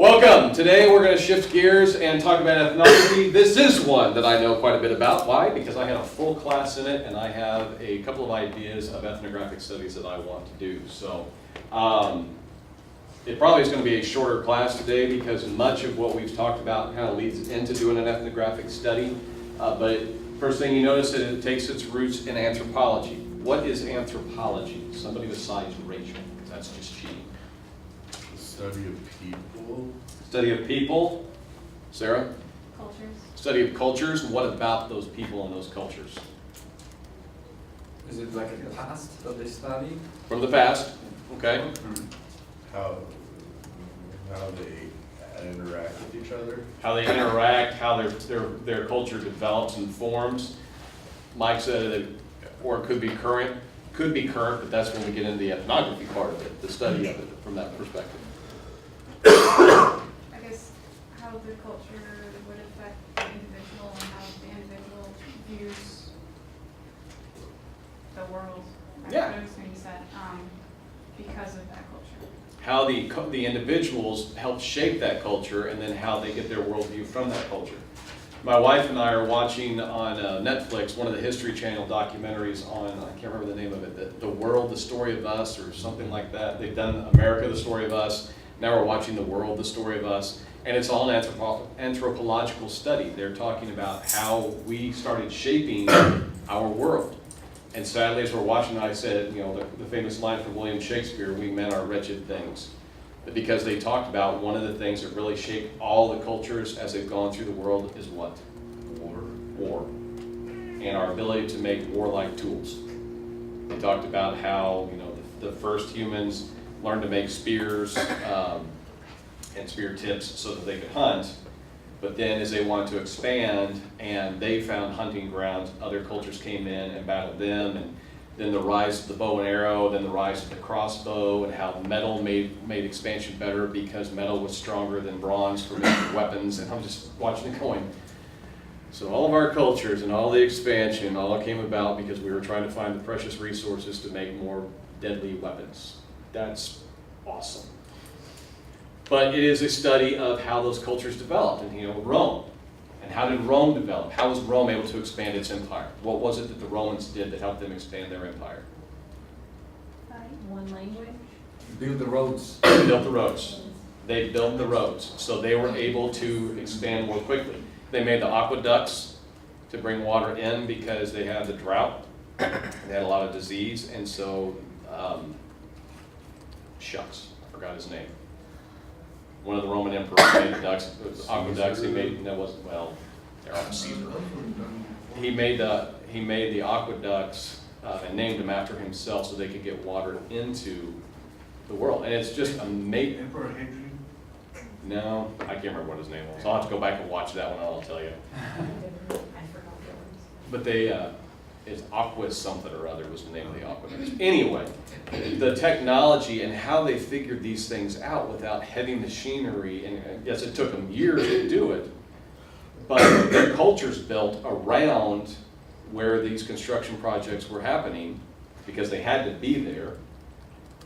Welcome. Today we're going to shift gears and talk about ethnography. This is one that I know quite a bit about. Why? Because I had a full class in it and I have a couple of ideas of ethnographic studies that I want to do. So it probably is going to be a shorter class today because much of what we've talked about kind of leads into doing an ethnographic study. But first thing you notice is it takes its roots in anthropology. What is anthropology? Somebody besides Rachel, because that's just cheating. Study of people. Study of people. Sarah? Cultures. Study of cultures. What about those people and those cultures? Is it like a past that they study? From the past, okay? How they interact with each other. How they interact, how their culture develops and forms. Mike said it, or it could be current, but that's when we get into the ethnography part of it, the study of it from that perspective. I guess how the culture would affect the individual and how the individual views the world. Yeah. I noticed when you said because of that culture. How the individuals help shape that culture and then how they get their worldview from that culture. My wife and I are watching on Netflix one of the History Channel documentaries on, I can't remember the name of it, the World, the Story of Us or something like that. They've done America, the Story of Us. Now we're watching The World, the Story of Us. And it's all an anthropological study. They're talking about how we started shaping our world. And sadly, as we're watching, I said, you know, the famous line from William Shakespeare, "We men are wretched things." Because they talked about one of the things that really shaped all the cultures as they've gone through the world is what? War. And our ability to make warlike tools. They talked about how, you know, the first humans learned to make spears and spear tips so that they could hunt. But then as they wanted to expand and they found hunting grounds, other cultures came in and battled them. And then the rise of the bow and arrow, then the rise of the crossbow, and how metal made expansion better because metal was stronger than bronze for making weapons. And I'm just watching it going. So all of our cultures and all the expansion all came about because we were trying to find the precious resources to make more deadly weapons. That's awesome. But it is a study of how those cultures developed, and you know, Rome. And how did Rome develop? How was Rome able to expand its empire? What was it that the Romans did that helped them expand their empire? One language. Build the roads. They built the roads. They built the roads. So they were able to expand more quickly. They made the aqueducts to bring water in because they had the drought. They had a lot of disease. And so, shucks, I forgot his name. One of the Roman emperors made the aqueducts. He made, that wasn't, well, they're on Caesar. He made the aqueducts and named them after himself so they could get water into the world. And it's just amazing. Emperor Hadrian. No, I can't remember what his name was. I'll have to go back and watch that one and I'll tell you. But it's Aquas something or other was the name of the aqueduct. Anyway, the technology and how they figured these things out without heavy machinery, and yes, it took them years to do it, but their cultures built around where these construction projects were happening because they had to be there,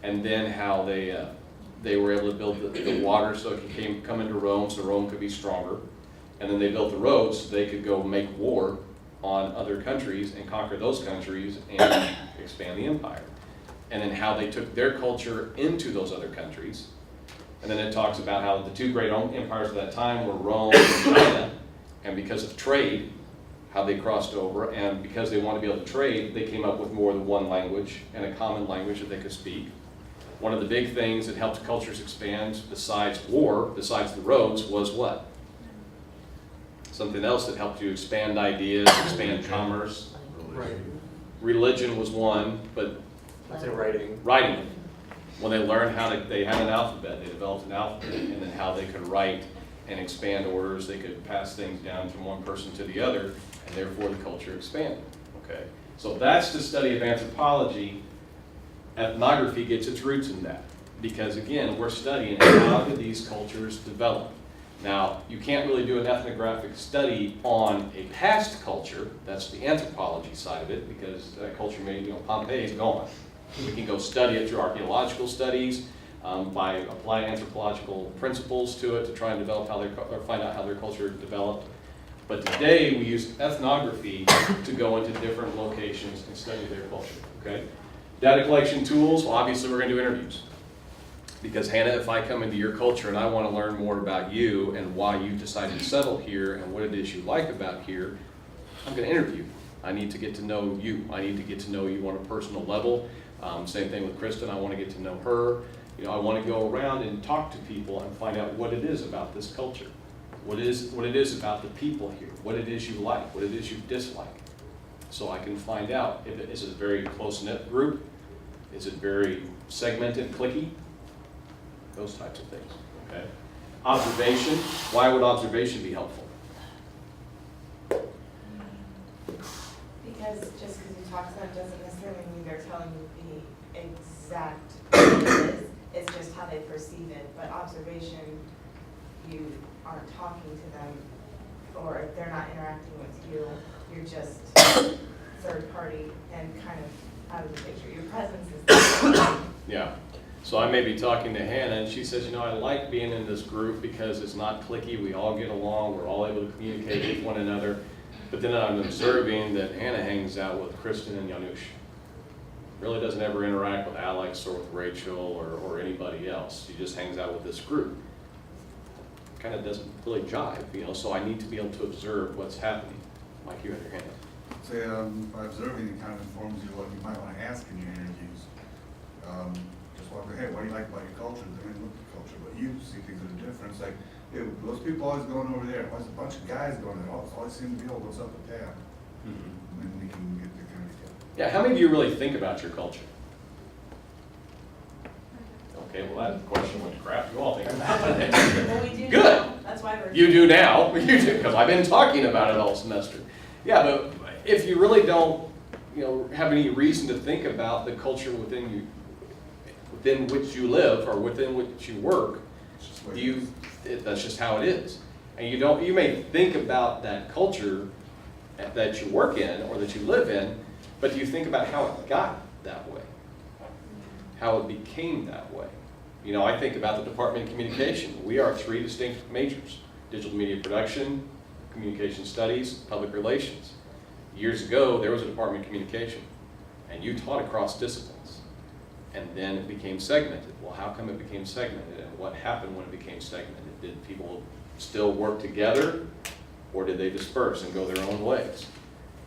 and then how they were able to build the water so it could come into Rome so Rome could be stronger, and then they built the roads so they could go make war on other countries and conquer those countries and expand the empire. And then how they took their culture into those other countries. And then it talks about how the two great empires of that time were Rome and China. And because of trade, how they crossed over. And because they wanted to be able to trade, they came up with more than one language and a common language that they could speak. One of the big things that helped cultures expand besides war, besides the roads, was what? Something else that helped you expand ideas, expand commerce. Religion was one, but I'd say writing. writing. When they learned they had an alphabet, they developed an alphabet, and then how they could write and expand orders, they could pass things down from one person to the other, and therefore the culture expanded. Okay, so that's the study of anthropology. Ethnography gets its roots in that, because again, we're studying how did these cultures develop. Now, you can't really do an ethnographic study on a past culture. That's the anthropology side of it, because that culture Pompeii is gone. We can go study it through archaeological studies, by applying anthropological principles to it to try and develop how or find out how their culture developed. But today we use ethnography to go into different locations and study their culture, okay? Data collection tools, well, obviously we're gonna do interviews. Because Hannah, if I come into your culture and I wanna learn more about you and why you decided to settle here and what it is you like about here, I'm gonna interview you. I need to get to know you. I need to get to know you on a personal level. Same thing with Kristen, I wanna get to know her. You know, I wanna go around and talk to people and find out what it is about this culture. What it is about the people here, what it is you like, what it is you dislike. So I can find out if it is a very close-knit group, is it very segmented, cliquey, those types of things, okay? Observation, why would observation be helpful? Because just because you talk to them doesn't necessarily mean they're telling you the exact what it is. It's just how they perceive it. But observation, you aren't talking to them, or if they're not interacting with you, you're just third party and kind of out of the picture. Your presence is there. Yeah, so I may be talking to Hannah and she says, you know, I like being in this group because it's not cliquey, we all get along, we're all able to communicate with one another. But then I'm observing that Hannah hangs out with Kristen and Janusz. Really doesn't ever interact with Alex or with Rachel or anybody else. She just hangs out with this group. Kind of doesn't really jive, you know, so I need to be able to observe what's happening. Mike, you had your hand up. Say, by observing, it kind of informs you what you might want to ask in your interviews. Just walk hey, what do you like about your culture? They may look at the culture, but you see things that are different. It's like, hey, those people always going over there. Why's a bunch of guys going there? Always seem to be, oh, what's up with that? And then we can get the kind of together. Yeah, how many of you really think about your culture? Okay, well that question went to crap. You all think about it. Well, we do Good. now. That's why we're. You do now, you do, because I've been talking about it all semester. Yeah, but if you really don't, you know, have any reason to think about the culture within you, within which you live or within which you work, that's just how it is. And you may think about that culture that you work in or that you live in, but do you think about how it got that way? How it became that way? You know, I think about the Department of Communication. We are 3 distinct majors: digital media production, communication studies, public relations. Years ago, there was a Department of Communication, and you taught across disciplines. And then it became segmented. Well, how come it became segmented, and what happened when it became segmented? Did people still work together, or did they disperse and go their own ways?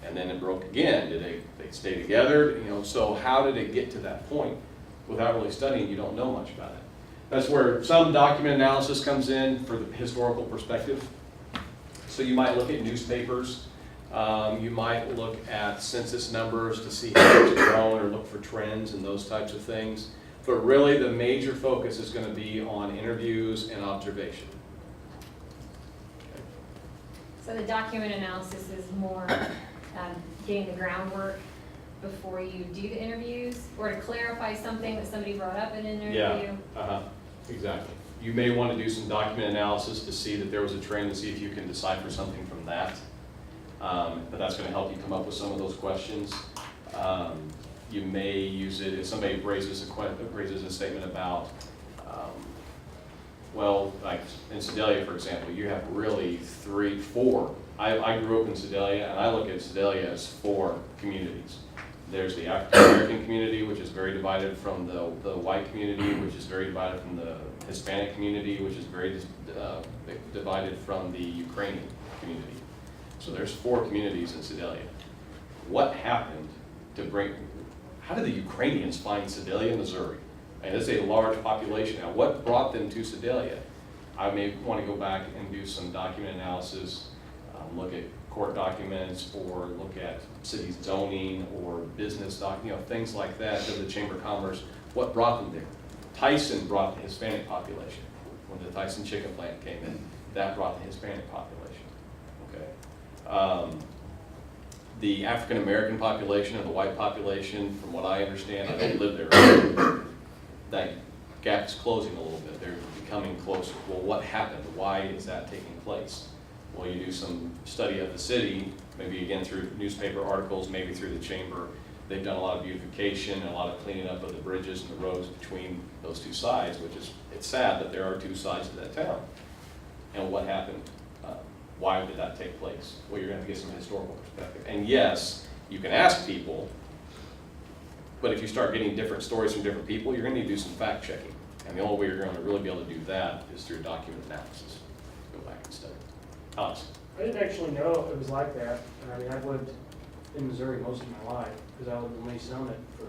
And then it broke again. Did they stay together? You know, so how did it get to that point? Without really studying, you don't know much about it. That's where some document analysis comes in for the historical perspective. So you might look at newspapers. You might look at census numbers to see how it's grown or look for trends and those types of things. But really the major focus is going to be on interviews and observation. So the document analysis is more getting the groundwork before you do the interviews, or to clarify something that somebody brought up in an interview? Yeah, exactly. You may want to do some document analysis to see that there was a trend and see if you can decipher something from that. But that's going to help you come up with some of those questions. You may use it if somebody raises a statement about, well, like in Sedalia, for example, you have really 3, 4. I grew up in Sedalia, and I look at Sedalia as 4 communities. There's the African American community, which is very divided from the white community, which is very divided from the Hispanic community, which is very divided from the Ukrainian community. So there's 4 communities in Sedalia. What happened to how did the Ukrainians find Sedalia, Missouri? And it's a large population now. What brought them to Sedalia? I may want to go back and do some document analysis, look at court documents, or look at city zoning or business things like that. To the Chamber of Commerce, what brought them there? Tyson brought the Hispanic population. When the Tyson chicken plant came in, that brought the Hispanic population. Okay. The African American population and the white population, from what I understand, I don't live there, that gap is closing a little bit. They're becoming closer. Well, what happened? Why is that taking place? Well, you do some study of the city, maybe again through newspaper articles, maybe through the chamber, They've done a lot of beautification and a lot of cleaning up of the bridges and the roads between those two sides, which is, it's sad that there are two sides to that town. And what happened? Why did that take place? Well, you're gonna have to get some historical perspective. And yes, you can ask people, but if you start getting different stories from different people, you're gonna need to do some fact checking. And the only way you're gonna really be able to do that is through document analysis. Go back and study. Alex? I didn't actually know it was like that. I mean, I've lived in Missouri most of my life, because I lived in Lee's-Summit for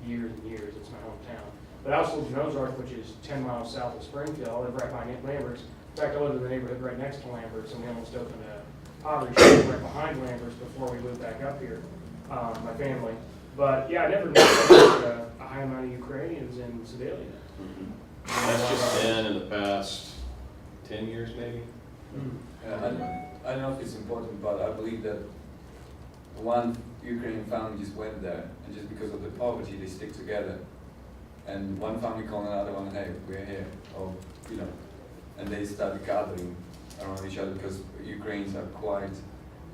years and years. It's my hometown. But I also lived in Ozark, which is 10 miles south of Springfield. I live right by Lambert's. In fact, I lived in the neighborhood right next to Lambert's, and we almost opened a pottery shop right behind Lambert's before we moved back up here, my family. But yeah, I never knew there was a high amount of Ukrainians in Sedalia. That's just been in the past 10 years, maybe? I don't know if it's important, but I believe that one Ukrainian family just went there, and just because of the poverty, they stick together. And one family called another one, hey, we're here, or, you know, and they started gathering around each other, because Ukrainians are quite,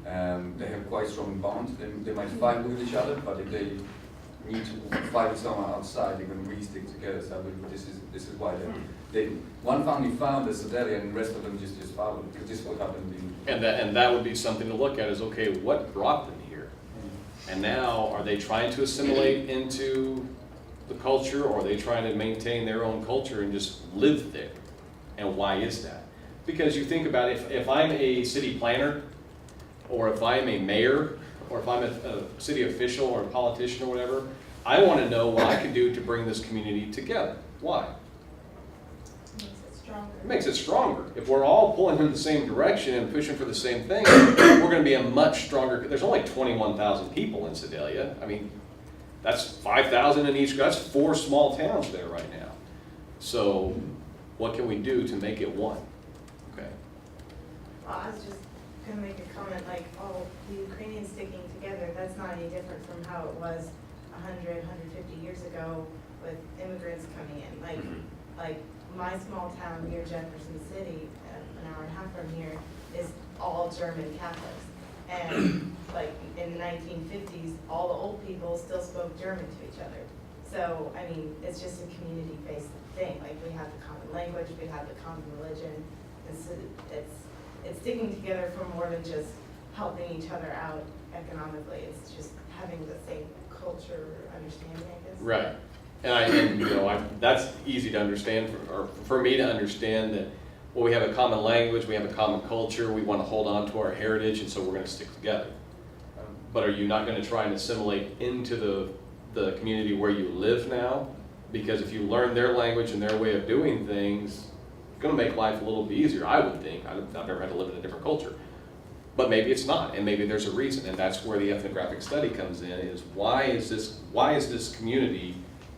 they have quite strong bonds. They might fight with each other, but if they need to fight with someone outside, they're going to really stick together. So I believe this is why one family found the Sedalia, and the rest of them just followed, because this is what happened in. And that would be something to look at is, okay, what brought them here? And now, are they trying to assimilate into the culture, or are they trying to maintain their own culture and just live there? And why is that? Because you think about it, if I'm a city planner, or if I'm a mayor, or if I'm a city official or a politician or whatever, I want to know what I can do to bring this community together. Why? Makes it stronger. It makes it stronger. If we're all pulling in the same direction and pushing for the same thing, we're going to be a much stronger. There's only 21,000 people in Sedalia. I mean, that's 5,000 in each. That's 4 small towns there right now. So, what can we do to make it one? Okay. Well, I was just gonna make a comment like, oh, the Ukrainians sticking together, that's not any different from how it was 100, 150 years ago with immigrants coming in. Like my small town near Jefferson City, an hour and a half from here, is all German Catholics. And like in the 1950s, all the old people still spoke German to each other. So, I mean, it's just a community-based thing. Like, we have the common language, we have the common religion. It's sticking together for more than just helping each other out economically. It's just having the same culture understanding, I guess. Right. And that's easy to understand, for me to understand that, well, we have a common language, we have a common culture, we want to hold on to our heritage, and so we're going to stick together. But are you not going to try and assimilate into the community where you live now? Because if you learn their language and their way of doing things, it's going to make life a little bit easier, I would think. I've never had to live in a different culture. But maybe it's not, and maybe there's a reason, and that's where the ethnographic study comes in, is why is this community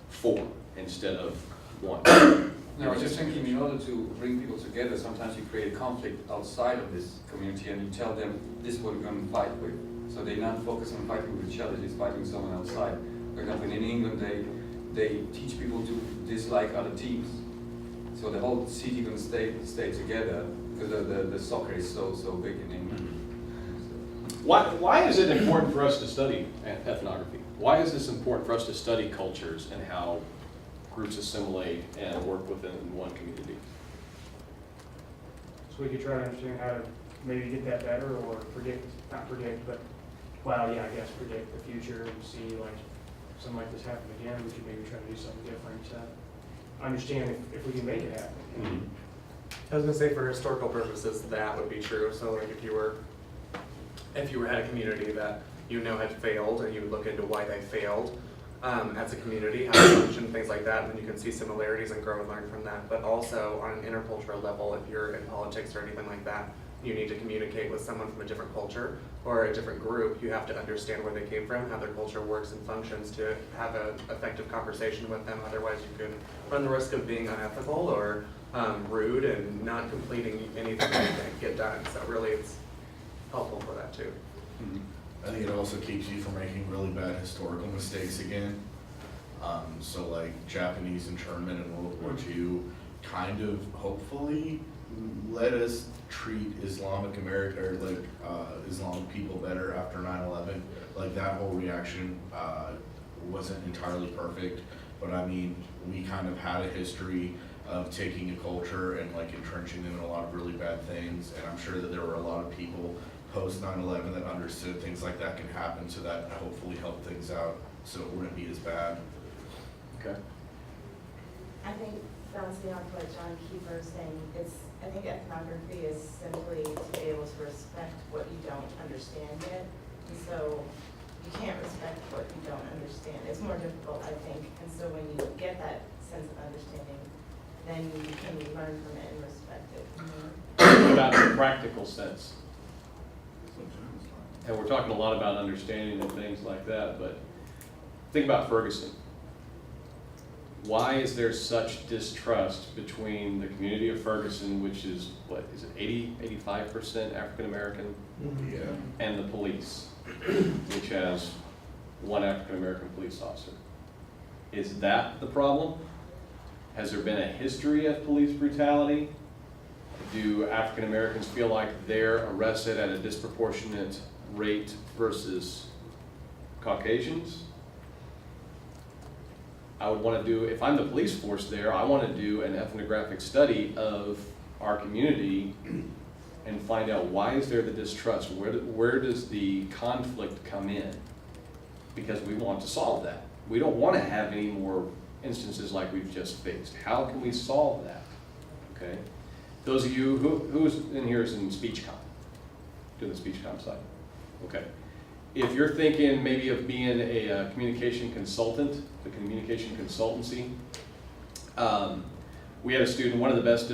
4 instead of 1? No, I was just thinking, in order to bring people together, sometimes you create a conflict outside of this community, and you tell them, this is what we're going to fight with. So they're not focused on fighting with each other, they're fighting someone outside. For example, in England, they teach people to dislike other teams. So the whole city going to stay together, because the soccer is so big in England. Why is it important for us to study ethnography? Why is this important for us to study cultures and how groups assimilate and work within one community? So we could try to understand how to maybe get that better, or not predict, but, well, yeah, I guess predict the future and see like something like this happen again, we could maybe try to do something different to understand if we can make it happen. Mm-hmm. I was gonna say, for historical purposes, that would be true. So like if you had a community that you know had failed, and you would look into why they failed as a community, how they function, things like that, and then you can see similarities and grow and learn from that. But also on an intercultural level, if you're in politics or anything like that, you need to communicate with someone from a different culture or a different group. You have to understand where they came from, how their culture works and functions, to have an effective conversation with them. Otherwise, you can run the risk of being unethical or rude and not completing anything that you can get done. So really, it's helpful for that too. I think it also keeps you from making really bad historical mistakes again. So like Japanese internment in World War II kind of hopefully let us treat Islamic America, or like, Islamic people better after 9/11. Like, that whole reaction, wasn't entirely perfect, but I mean, we kind of had a history of taking a culture and like entrenching them in a lot of really bad things, and I'm sure that there were a lot of people post 9/11 that understood things like that can happen, so that hopefully helped things out, so it wouldn't be as bad. Okay. I think bouncing off what John Kiefer is saying, I think ethnography is simply to be able to respect what you don't understand yet. And so you can't respect what you don't understand. It's more difficult, I think. And so when you get that sense of understanding, then you can learn from it and respect it more. What about the practical sense? Sometimes, like, And we're talking a lot about understanding and things like that, but think about Ferguson. Why is there such distrust between the community of Ferguson, which is, what, is it 85% African American, Yeah. and the police, which has one African American police officer? Is that the problem? Has there been a history of police brutality? Do African Americans feel like they're arrested at a disproportionate rate versus Caucasians? I would want to do, if I'm the police force there, I want to do an ethnographic study of our community and find out, why is there the distrust? Where does the conflict come in? Because we want to solve that. We don't want to have any more instances like we've just faced. How can we solve that? Okay. Those of you, who's in here is in speech comm? Doing the speech comm side? Okay. If you're thinking maybe of being a communication consultant, a communication consultancy, we had a student, one of the best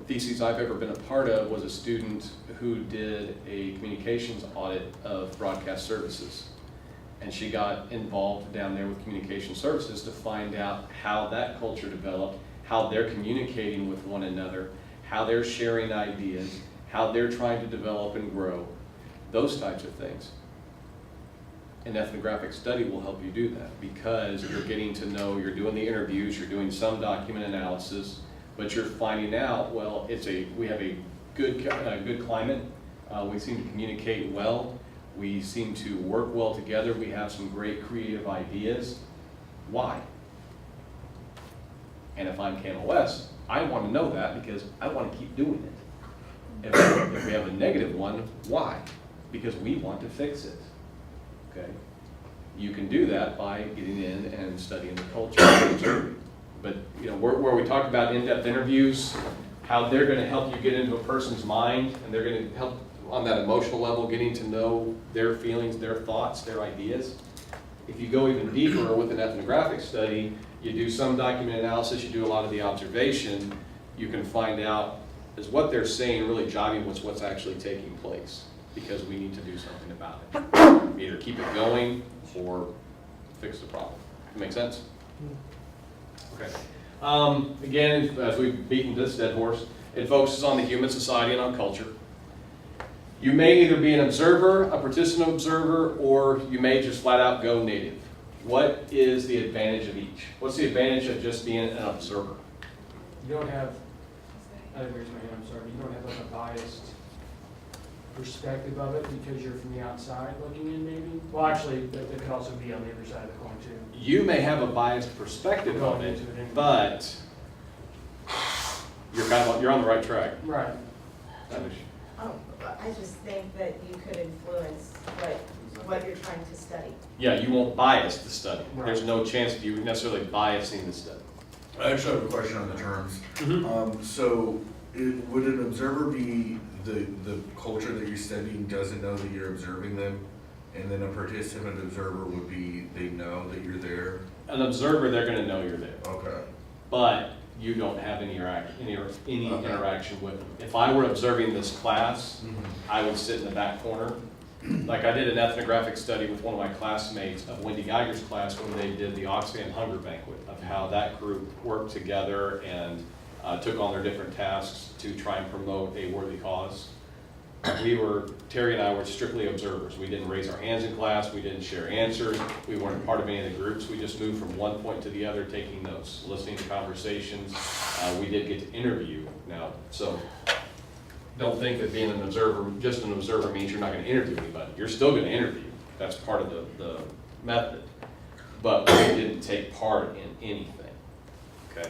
theses I've ever been a part of was a student who did a communications audit of broadcast services. And she got involved down there with communication services to find out how that culture developed, how they're communicating with one another, how they're sharing ideas, how they're trying to develop and grow, those types of things. An ethnographic study will help you do that, because you're getting to know, you're doing the interviews, you're doing some document analysis, but you're finding out, well, we have a good climate, we seem to communicate well, we seem to work well together, we have some great creative ideas. Why? And if I'm Camel West, I want to know that because I want to keep doing it. If we have a negative one, why? Because we want to fix it. Okay? You can do that by getting in and studying the culture and observing. But you know, where we talk about in-depth interviews, how they're going to help you get into a person's mind, and they're going to help on that emotional level, getting to know their feelings, their thoughts, their ideas. If you go even deeper with an ethnographic study, you do some document analysis, you do a lot of the observation, you can find out, is what they're saying really jiving with what's actually taking place? Because we need to do something about it. Either keep it going or fix the problem. Make sense? Okay. Again, as we've beaten this dead horse, it focuses on the human society and on culture. You may either be an observer, a participant observer, or you may just flat out go native. What is the advantage of each? What's the advantage of just being an observer? You don't have, I didn't raise my hand, I'm sorry, you don't have like a biased perspective of it because you're from the outside looking in maybe? Well, actually, that could also be on the other side of the coin too. You may have a biased perspective of it, but you're on the right track. Right. I just think that you could influence what you're trying to study. Yeah, you won't bias the study. Right. There's no chance of you necessarily biasing the study. I actually have a question on the terms. So would an observer be the culture that you're studying doesn't know that you're observing them? And then a participant observer would be, they know that you're there? An observer, they're going to know you're there. Okay. But you don't have any interaction with them. If I were observing this class, I would sit in the back corner. Like I did an ethnographic study with one of my classmates of Wendy Geiger's class when they did the Oxfam Hunger Banquet, of how that group worked together and took on their different tasks to try and promote a worthy cause. Terry and I were strictly observers. We didn't raise our hands in class, we didn't share answers, we weren't part of any of the groups, we just moved from one point to the other, taking notes, listening to conversations. We did get to interview now, so don't think that being an observer, just an observer, means you're not going to interview anybody. You're still going to interview. That's part of the method. But we didn't take part in anything. Okay?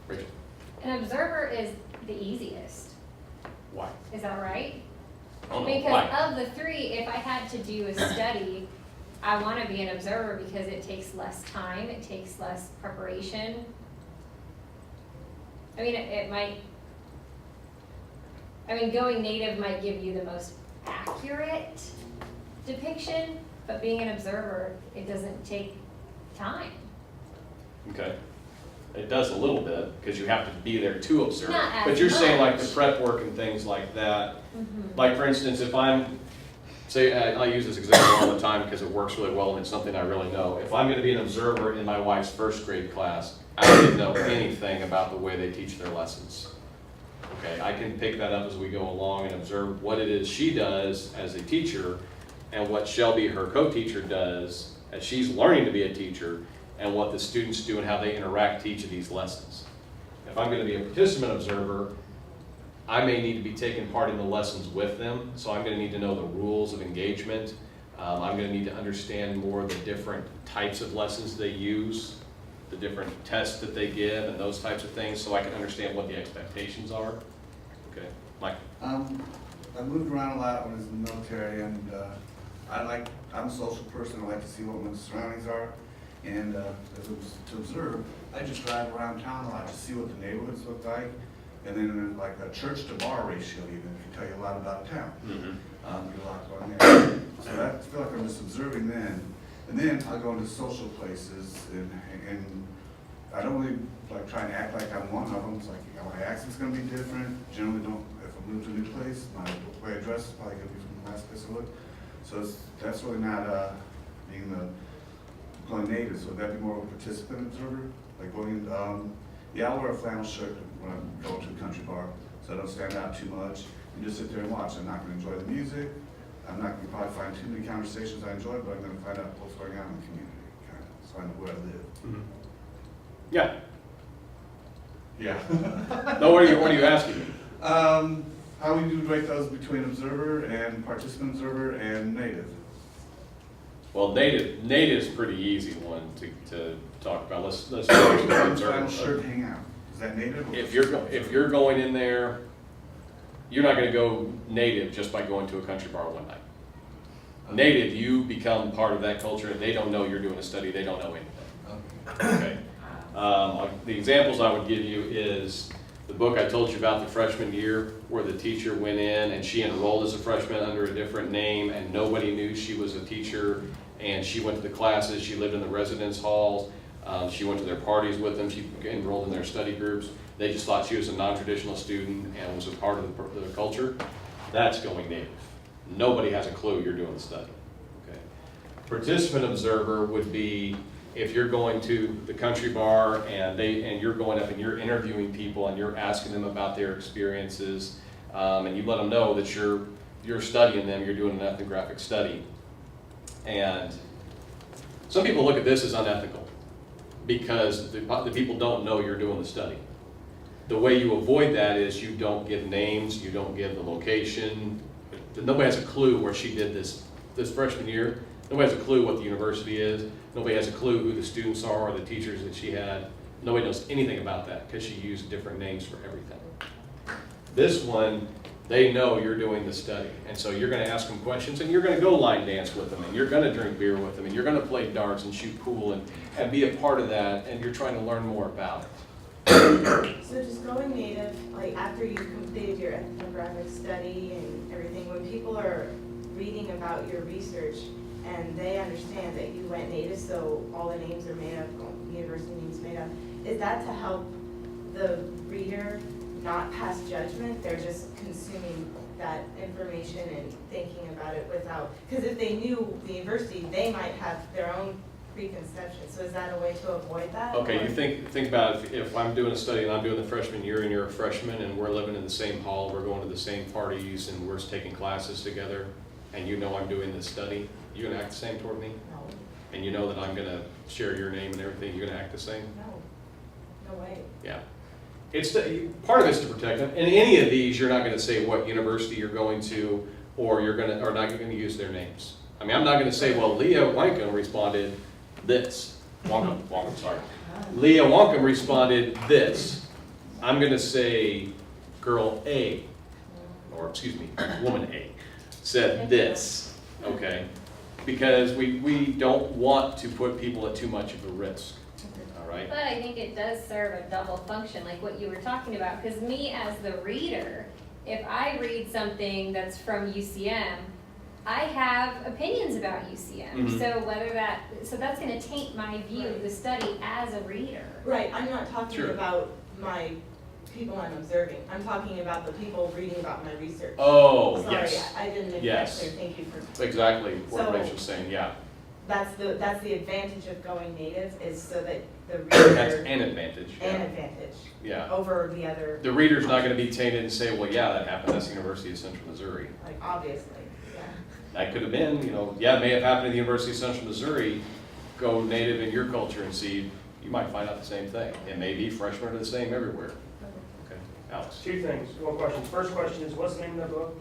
Rachel, An observer is the easiest, why? is that right? Oh, no, Because why? of the three, if I had to do a study, I want to be an observer because it takes less time, it takes less preparation. I mean, it might, going native might give you the most accurate depiction, but being an observer, it doesn't take time. Okay. It does a little bit, because you have to be there to observe. Not as But you're saying like the much. prep work and things like that. Mhm. Like, for instance, if I'm, say, I use this example all the time because it works really well and it's something I really know. If I'm gonna be an observer in my wife's first grade class, I don't know anything about the way they teach their lessons. Okay, I can pick that up as we go along and observe what it is she does as a teacher and what Shelby, her co-teacher, does as she's learning to be a teacher, and what the students do and how they interact to each of these lessons. If I'm gonna be a participant observer, I may need to be taking part in the lessons with them, so I'm gonna need to know the rules of engagement. I'm gonna need to understand more of the different types of lessons they use, the different tests that they give, and those types of things, so I can understand what the expectations are. Okay, Mike? I moved around a lot when I was in the military, and I'm a social person. I like to see what my surroundings are. And as it was to observe, I just drive around town a lot to see what the neighborhoods look like. And then like a church to bar ratio even, can tell you a lot about town. Get a lot going there. So I feel like I'm just observing then. And then I'll go into social places, and I don't really like try and act like I'm one of them. It's like, my accent's gonna be different. Generally don't, if I move to a new place, my way I dress is probably gonna be from the last place I look. So that's really not being going native. So that'd be more of a participant observer, like going. Yeah, I'll wear a flannel shirt when I'm going to a country bar, so I don't stand out too much. And just sit there and watch. I'm not going to enjoy the music. I'm not going to probably find too many conversations I enjoy, but I'm going to find out what's going on in the community, kind of, so I know where I live. Yeah. Yeah. No, what are you asking me? How would you rate those between observer and participant observer and native? Well, native's a pretty easy one to talk about. Let's focus on Flannel observer. shirt hang out. Is that native? Or If you're going in there, you're not gonna go native just by going to a country bar one night. Native, you become part of that culture, and they don't know you're doing a study, they don't know anything. Okay. The examples I would give you is the book I told you about, the freshman year, where the teacher went in and she enrolled as a freshman under a different name, and nobody knew she was a teacher, and she went to the classes, she lived in the residence halls, she went to their parties with them, she enrolled in their study groups. They just thought she was a non-traditional student and was a part of the culture. That's going native. Nobody has a clue you're doing the study. Okay. Participant observer would be if you're going to the country bar and you're going up and you're interviewing people and you're asking them about their experiences, and you let them know that you're studying them, you're doing an ethnographic study. And some people look at this as unethical because the people don't know you're doing the study. The way you avoid that is you don't give names, you don't give the location. Nobody has a clue where she did this freshman year. Nobody has a clue what the university is. Nobody has a clue who the students are or the teachers that she had. Nobody knows anything about that because she used different names for everything. This one, they know you're doing the study. And so you're going to ask them questions, and you're going to go line dance with them, and you're going to drink beer with them, and you're going to play darts and shoot pool and be a part of that, and you're trying to learn more about it. So just going native, like after you've completed your ethnographic study and everything, when people are reading about your research and they understand that you went native, so all the names are made up, university names made up, is that to help the reader not pass judgment? They're just consuming that information and thinking about it without, because if they knew the university, they might have their own preconception. So is that a way to avoid that? Okay, or? you think about if I'm doing a study and I'm doing the freshman year and you're a freshman and we're living in the same hall, we're going to the same parties and we're taking classes together, and you know I'm doing this study, you gonna act the same toward me? No, And you know that I'm gonna share your name and everything, you're gonna act the same? no way. Yeah. part of it's to protect them. In any of these, you're not gonna say what university you're going to, or not gonna use their names. I mean, I'm not gonna say, well, Leah Wankum responded this. Wankum, sorry. Leah Wankum responded this. I'm gonna say girl A, or excuse me, woman A, said this, okay? Because we don't want to put people at too much of a risk, all right? But I think it does serve a double function, like what you were talking about, because me as the reader, if I read something that's from UCM, I have opinions about UCM. Mhm. So that's gonna taint my view of the study as a reader. Right, I'm not talking Sure. about my people I'm observing, I'm talking about the people reading about my research. Oh, Sorry, yes, I didn't make that Yes. clear, thank you for, exactly what So- Rachel's saying, yeah. that's the advantage of going native, is so that the That's reader, an advantage, an yeah. advantage Yeah. over the other, The reader's not gonna be tainted and say, well, yeah, that happened, that's the University of Central Missouri. like, obviously, yeah. That could have been, yeah, it may have happened at the University of Central Missouri. Go native in your culture and see, you might find out the same thing. It may be freshmen are the same everywhere. Okay, Alex, Two things, one question. First question is, what's the name of that book?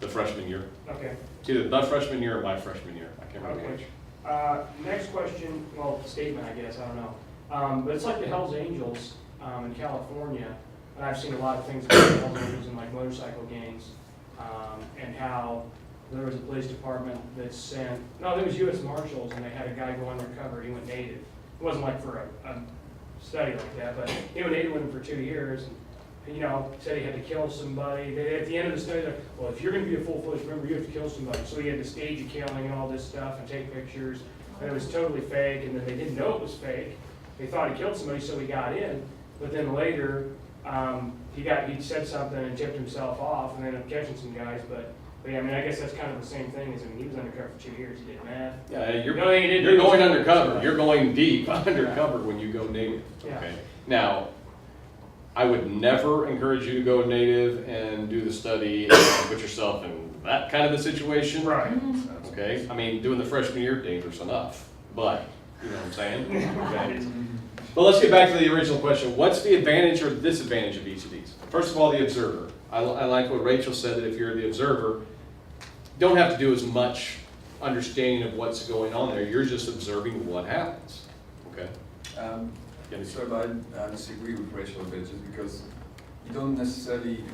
the freshman year. Okay. It's either the freshman year or my freshman year. I can't remember Okay. which. Next question, well, statement, I guess, I don't know. But it's like the Hells Angels in California, and I've seen a lot of things about the Hells Angels in like motorcycle gangs, and how there was a police department that sent, no, there was U.S. Marshals, and they had a guy go undercover, he went native. It wasn't like for a study like that, but he went native with him for 2 years, and said he had to kill somebody. At the end of the study, they're, well, if you're gonna be a full-fledged member, you have to kill somebody. So he had to stage a killing and all this stuff and take pictures, and it was totally fake, and then they didn't know it was fake. They thought he killed somebody, so he got in, but then later, he said something and tipped himself off and ended up catching some guys, but yeah, I mean, I guess that's kind of the same thing, he was undercover for 2 years, he did math. Yeah, you're No, he didn't. you're going undercover. You're going deep undercover when you go native, Yeah. okay? Now, I would never encourage you to go native and do the study and put yourself in that kind of a situation. Right. Okay, I mean, doing the freshman year, dangerous enough, but, you know what I'm saying? Okay. But let's get back to the original question. What's the advantage or disadvantage of each of these? First of all, the observer. I like what Rachel said, that if you're the observer, don't have to do as much understanding of what's going on there. You're just observing what happens, okay? So but I disagree with Rachel a bit, just because you don't necessarily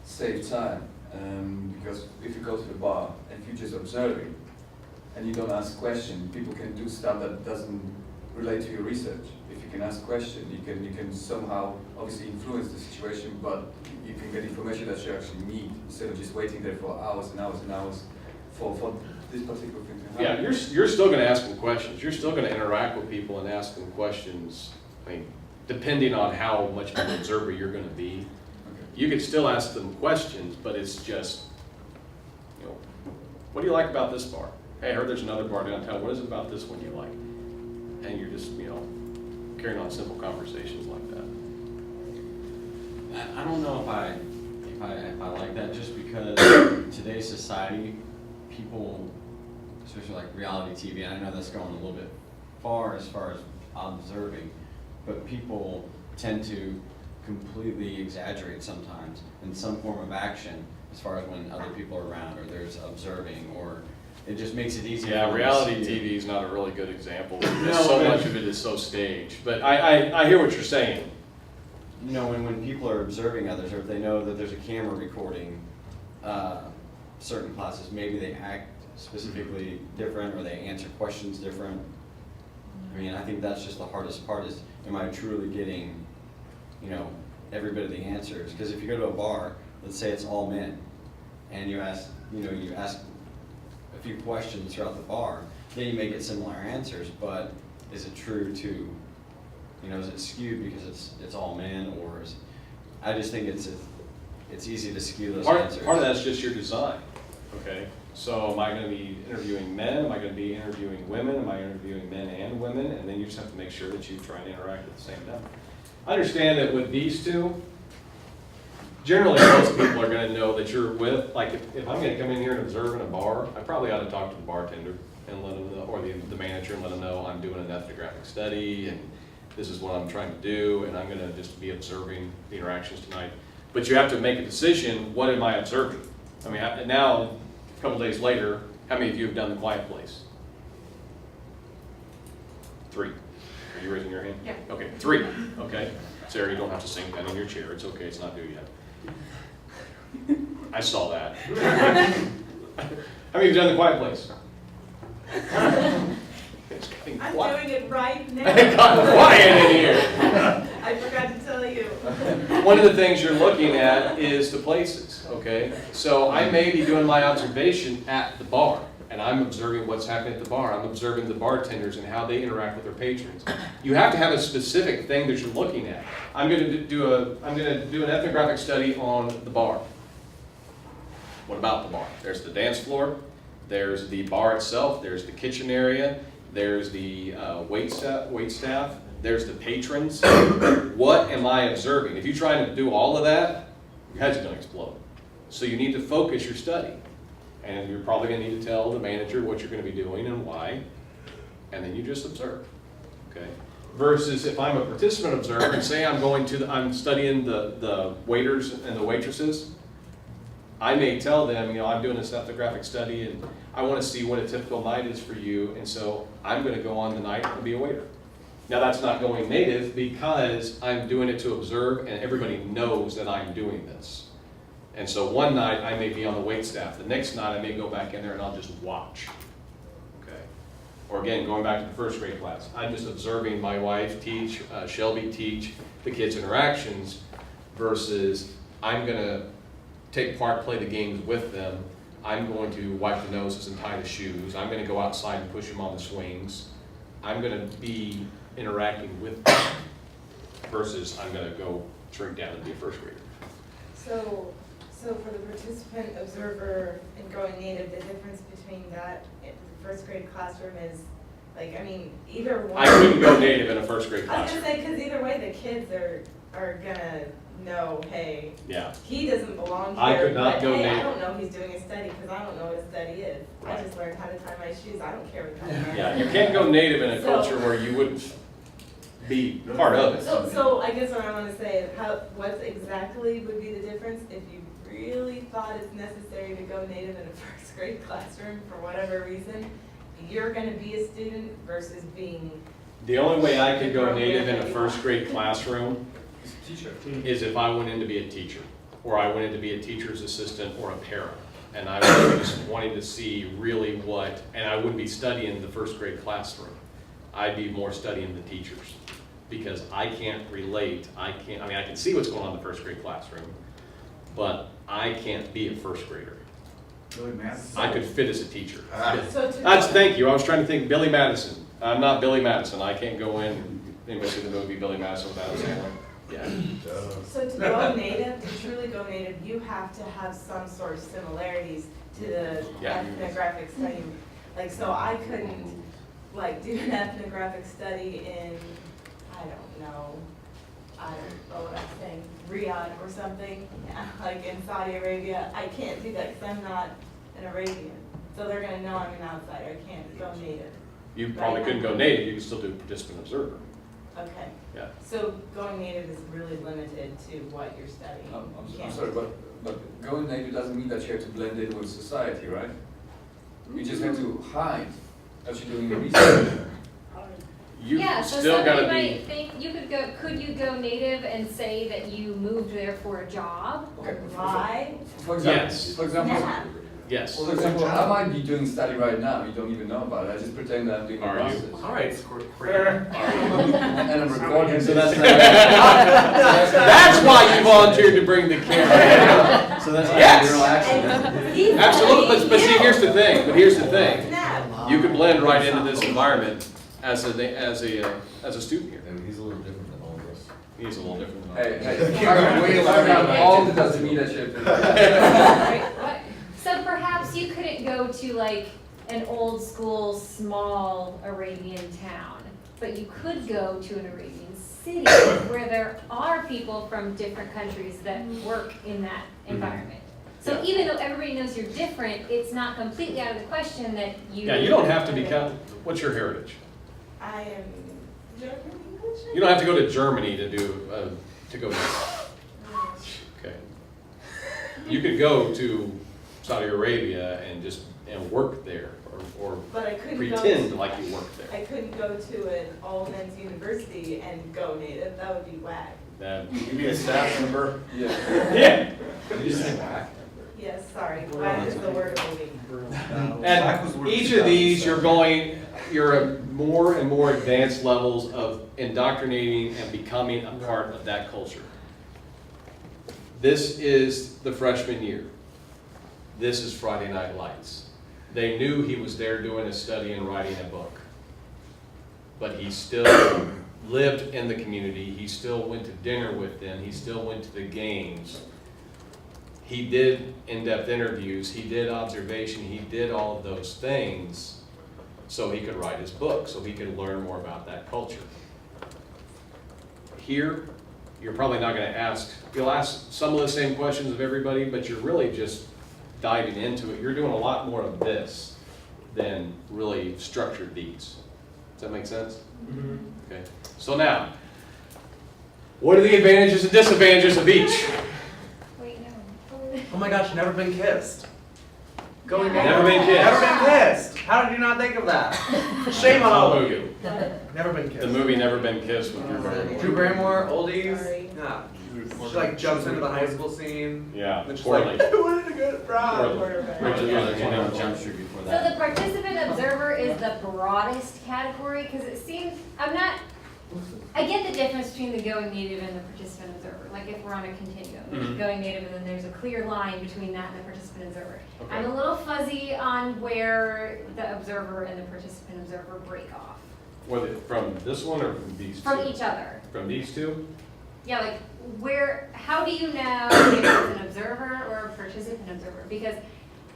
save time. Because if you go to the bar and if you're just observing and you don't ask questions, people can do stuff that doesn't relate to your research. If you can ask questions, you can somehow obviously influence the situation, but you can get information that you actually need instead of just waiting there for hours and hours and hours for this particular thing to happen. Yeah, you're still gonna ask them questions. You're still gonna interact with people and ask them questions. I mean, depending on how much of an observer you're gonna be. Okay. You could still ask them questions, but it's just, what do you like about this bar? Hey, I heard there's another bar downtown. What is it about this one you like? And you're just, carrying on simple conversations like that. I don't know if I like that, just because today's society, people, especially like reality TV, and I know that's going a little bit far as observing, but people tend to completely exaggerate sometimes in some form of action as far as when other people are around or there's observing, or it just makes it easier. Yeah, for them to reality see it. TV is not a really good example, No, because so but- much of it is so staged. But I hear what you're saying. When people are observing others, or if they know that there's a camera recording certain classes, maybe they act specifically different, or they answer questions different. I mean, I think that's just the hardest part, is, am I truly getting, every bit of the answers? Because if you go to a bar, let's say it's all men, and you ask a few questions throughout the bar, then you may get similar answers, but is it true to, is it skewed because it's all men, or I just think it's easy to skew those answers. Part of that's just your design, okay? So am I gonna be interviewing men? Am I gonna be interviewing women? Am I interviewing men and women? And then you just have to make sure that you try and interact at the same time. I understand that with these two, generally most people are gonna know that you're with, like if I'm gonna come in here and observe in a bar, I probably ought to talk to the bartender and let them know, or the manager, and let them know I'm doing an ethnographic study and this is what I'm trying to do, and I'm gonna just be observing the interactions tonight. But you have to make a decision, what am I observing? I mean, now, a couple days later, how many of you have done the quiet place? 3. Are you raising your hand? Yeah. Okay, 3, okay. Sarah, you don't have to sink down in your chair, it's okay, it's not due yet. I saw that. How many of you have done the quiet place? It's getting I'm quiet. doing it right now. It got quiet in here. I forgot to tell you. One of the things you're looking at is the places, okay? So I may be doing my observation at the bar, and I'm observing what's happening at the bar. I'm observing the bartenders and how they interact with their patrons. You have to have a specific thing that you're looking at. I'm gonna do an ethnographic study on the bar. What about the bar? There's the dance floor, there's the bar itself, there's the kitchen area, there's the wait staff, there's the patrons. What am I observing? If you try to do all of that, your head's gonna explode. So you need to focus your study. And you're probably gonna need to tell the manager what you're gonna be doing and why, and then you just observe, okay? Versus if I'm a participant observer and say I'm studying the waiters and the waitresses, I may tell them, I'm doing this ethnographic study and I want to see what a typical night is for you, and so I'm going to go on the night and be a waiter. Now that's not going native because I'm doing it to observe and everybody knows that I'm doing this. And so one night I may be on the wait staff, the next night I may go back in there and I'll just watch. Okay. Or again, going back to the first grade class, I'm just observing my wife teach, Shelby teach the kids' interactions versus I'm going to take part, play the games with them. I'm going to wipe the noses and tie the shoes. I'm going to go outside and push them on the swings. I'm going to be interacting with them versus I'm going to go shrink down and be a first grader. So for the participant observer and going native, the difference between that and the first grade classroom is, either one. I couldn't go native in a first grade I was classroom. gonna say, because either way, the kids are gonna know, hey, Yeah. he doesn't belong here. I could not but, go hey, I native. don't know he's doing a study because I don't know what a study is. Right. I just learned how to tie my shoes. I don't care what kind of. Yeah, you can't go native in a So- culture where you wouldn't be part of it. So I guess what I want to say is what exactly would be the difference if you really thought it's necessary to go native in a first grade classroom for whatever reason? You're gonna be a student versus being. The only way I could go native in a first grade classroom Teacher. is if I went in to be a teacher, or I went in to be a teacher's assistant or a para. And I was just wanting to see really and I wouldn't be studying the first grade classroom. I'd be more studying the teachers. Because I can't relate, I can see what's going on in the first grade classroom, but I can't be a first grader. Billy Madison. I could fit as a teacher. So Thank you, I was trying to think Billy Madison. I'm not Billy Madison, I can't go in, anybody see the movie Billy Madison with Adam Sandler? Yeah. So to go native, to truly go native, you have to have some sort of similarities to the Yeah. ethnographic study. So I couldn't, do an ethnographic study in, I don't know what I'm saying, Riyadh or something, in Saudi Arabia. I can't do that because I'm not an Arabian. So they're gonna know I'm an outsider, I can't go native. You probably couldn't go native, you could still do participant observer. Okay. Yeah. So going native is really limited to what you're studying. You I'm can't- sorry, but going native doesn't mean that you have to blend in with society, right? You just have to hide that you're doing your research. You Yeah, so still somebody gotta might be, think, could you go native and say that you moved there for a job? Okay. Why? For example, Yes. for example, Yeah. yes. for example, I might be doing study right now. You don't even know about it. I just pretend that I'm doing a Are you? process. All right, great. And I'm recording. So that's That's why you volunteered to bring the camera. So that's Yes. internal action. And he's Absolutely, but see, studying here's the thing, you. You could blend right into this environment as a student here. And he's a little different than all of us. He's a little different than Hey, others. hey, I got all the doesn't mean that shit. Right. So perhaps you couldn't go to an old school, small Arabian town, but you could go to an Arabian city where there are people from different countries that work in that environment. So Yeah. even though everybody knows you're different, it's not completely out of the question that you. Yeah, you don't have to become, what's your heritage? I am German English. You don't have to go to Germany to do, to go, okay. You could go to Saudi Arabia and just, and work there, or But I couldn't go. pretend like you work there. I couldn't go to an all-men's university and go native, that would be whack. That, You be a staff member? Yeah. yeah. Did you say whack? Yes, sorry, whack is the word of the week. And each of these, you're at more and more advanced levels of indoctrinating and becoming a part of that culture. This is the freshman year. This is Friday Night Lights. They knew he was there doing a study and writing a book. But he still lived in the community. He still went to dinner with them. He still went to the games. He did in-depth interviews. He did observation. He did all of those things so he could write his book, so he could learn more about that culture. Here, you're probably not going to ask, you'll ask some of the same questions of everybody, but you're really just diving into it. You're doing a lot more of this than really structured these. Does that make sense? Mm-hmm. Okay. So now, what are the advantages and disadvantages of each? Wait, no. Oh my gosh, never been kissed. Going Yeah. Never been kissed. Never been kissed. How did you not think of that? Shame on all of you. Never been kissed. The movie Never Been Kissed with Drew Barrymore. Drew Barrymore, oldies. Sorry. Yeah. She like jumps into the high school scene. Yeah, And she's poorly. like, I wanted to go to prom. Poorly. Quarterback. Yeah, on Jump Street before So that. the participant observer is the broadest category, because it seems, I get the difference between the going native and the participant observer, like if we're on a continuum, Mhm. going native and then there's a clear line between that and the participant observer. Okay. I'm a little fuzzy on where the observer and the participant observer break off, Was it from this one or from these two? from each other. From these two? Yeah, like how do you know if it's an observer or a participant observer? Because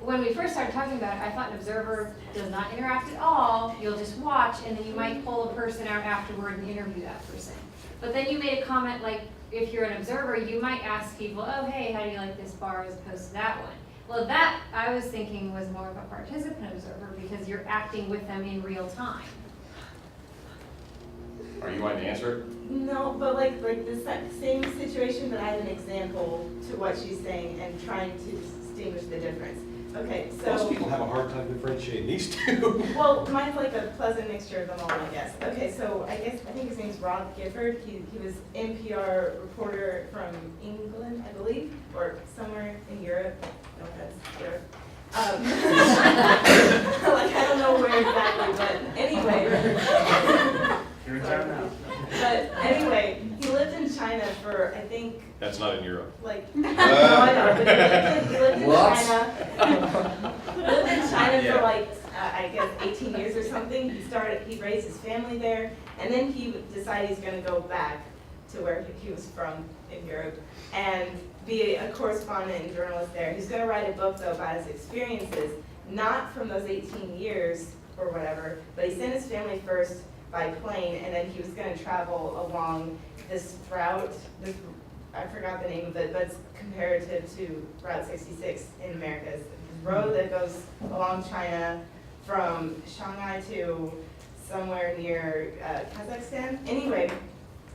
when we first started talking about it, I thought an observer does not interact at all. You'll just watch, and then you might pull a person out afterward and interview that person. But then you made a comment like, if you're an observer, you might ask people, oh, hey, how do you like this bar as opposed to that one? Well, that, I was thinking, was more of a participant observer because you're acting with them in real time. Are you wanting to answer it? No, but like the same situation, but I have an example to what she's saying and trying to distinguish the difference. Okay, so. Most people have a hard time differentiating these two. Well, mine's like a pleasant mixture of them all, I guess. Okay, so I think his name's Rob Gifford. He was NPR reporter from England, I believe, or somewhere in Europe. No offense, Europe. Like, I don't know where exactly, but anyway. You're in town now. But anyway, he lived in China for, I think, That's not in Europe. like, no, I know, but he lived in What? China. He lived in China for like, I guess 18 years or something. He raised his family there, and then he decided he's gonna go back to where he was from in Europe and be a correspondent and journalist there. He's gonna write a book though about his experiences, not from those 18 years or whatever, but he sent his family first by plane, and then he was gonna travel along this route, I forgot the name of it, but it's comparative to Route 66 in America. It's this road that goes along China from Shanghai to somewhere near Kazakhstan. Anyway,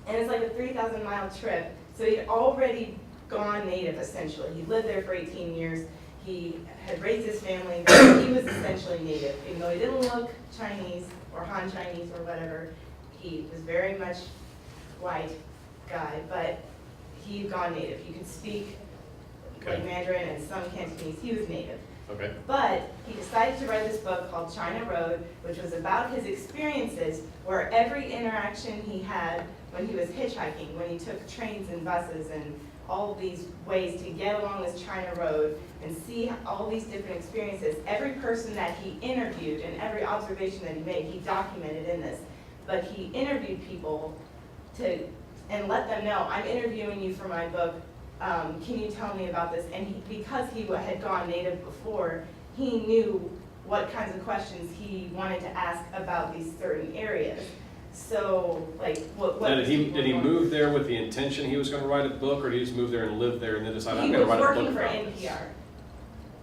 and it's like a 3,000-mile trip. So he'd already gone native, essentially. He lived there for 18 years. He had raised his family there. He was essentially native. Even though he didn't look Chinese or Han Chinese or whatever, he was very much white guy, but he had gone native. He could speak like Okay. Mandarin and some Cantonese. He was native. Okay. But he decided to write this book called China Road, which was about his experiences where every interaction he had when he was hitchhiking, when he took trains and buses and all these ways to get along this China Road and see all these different experiences. Every person that he interviewed and every observation that he made, he documented in this. But he interviewed people and let them know, I'm interviewing you for my book. Can you tell me about this? And because he had gone native before, he knew what kinds of questions he wanted to ask about these certain areas. So, like, what Did he move there with the intention he was going to write a book, or did he just move there and live there and then decide I'm He going was to write a book working for about it? NPR.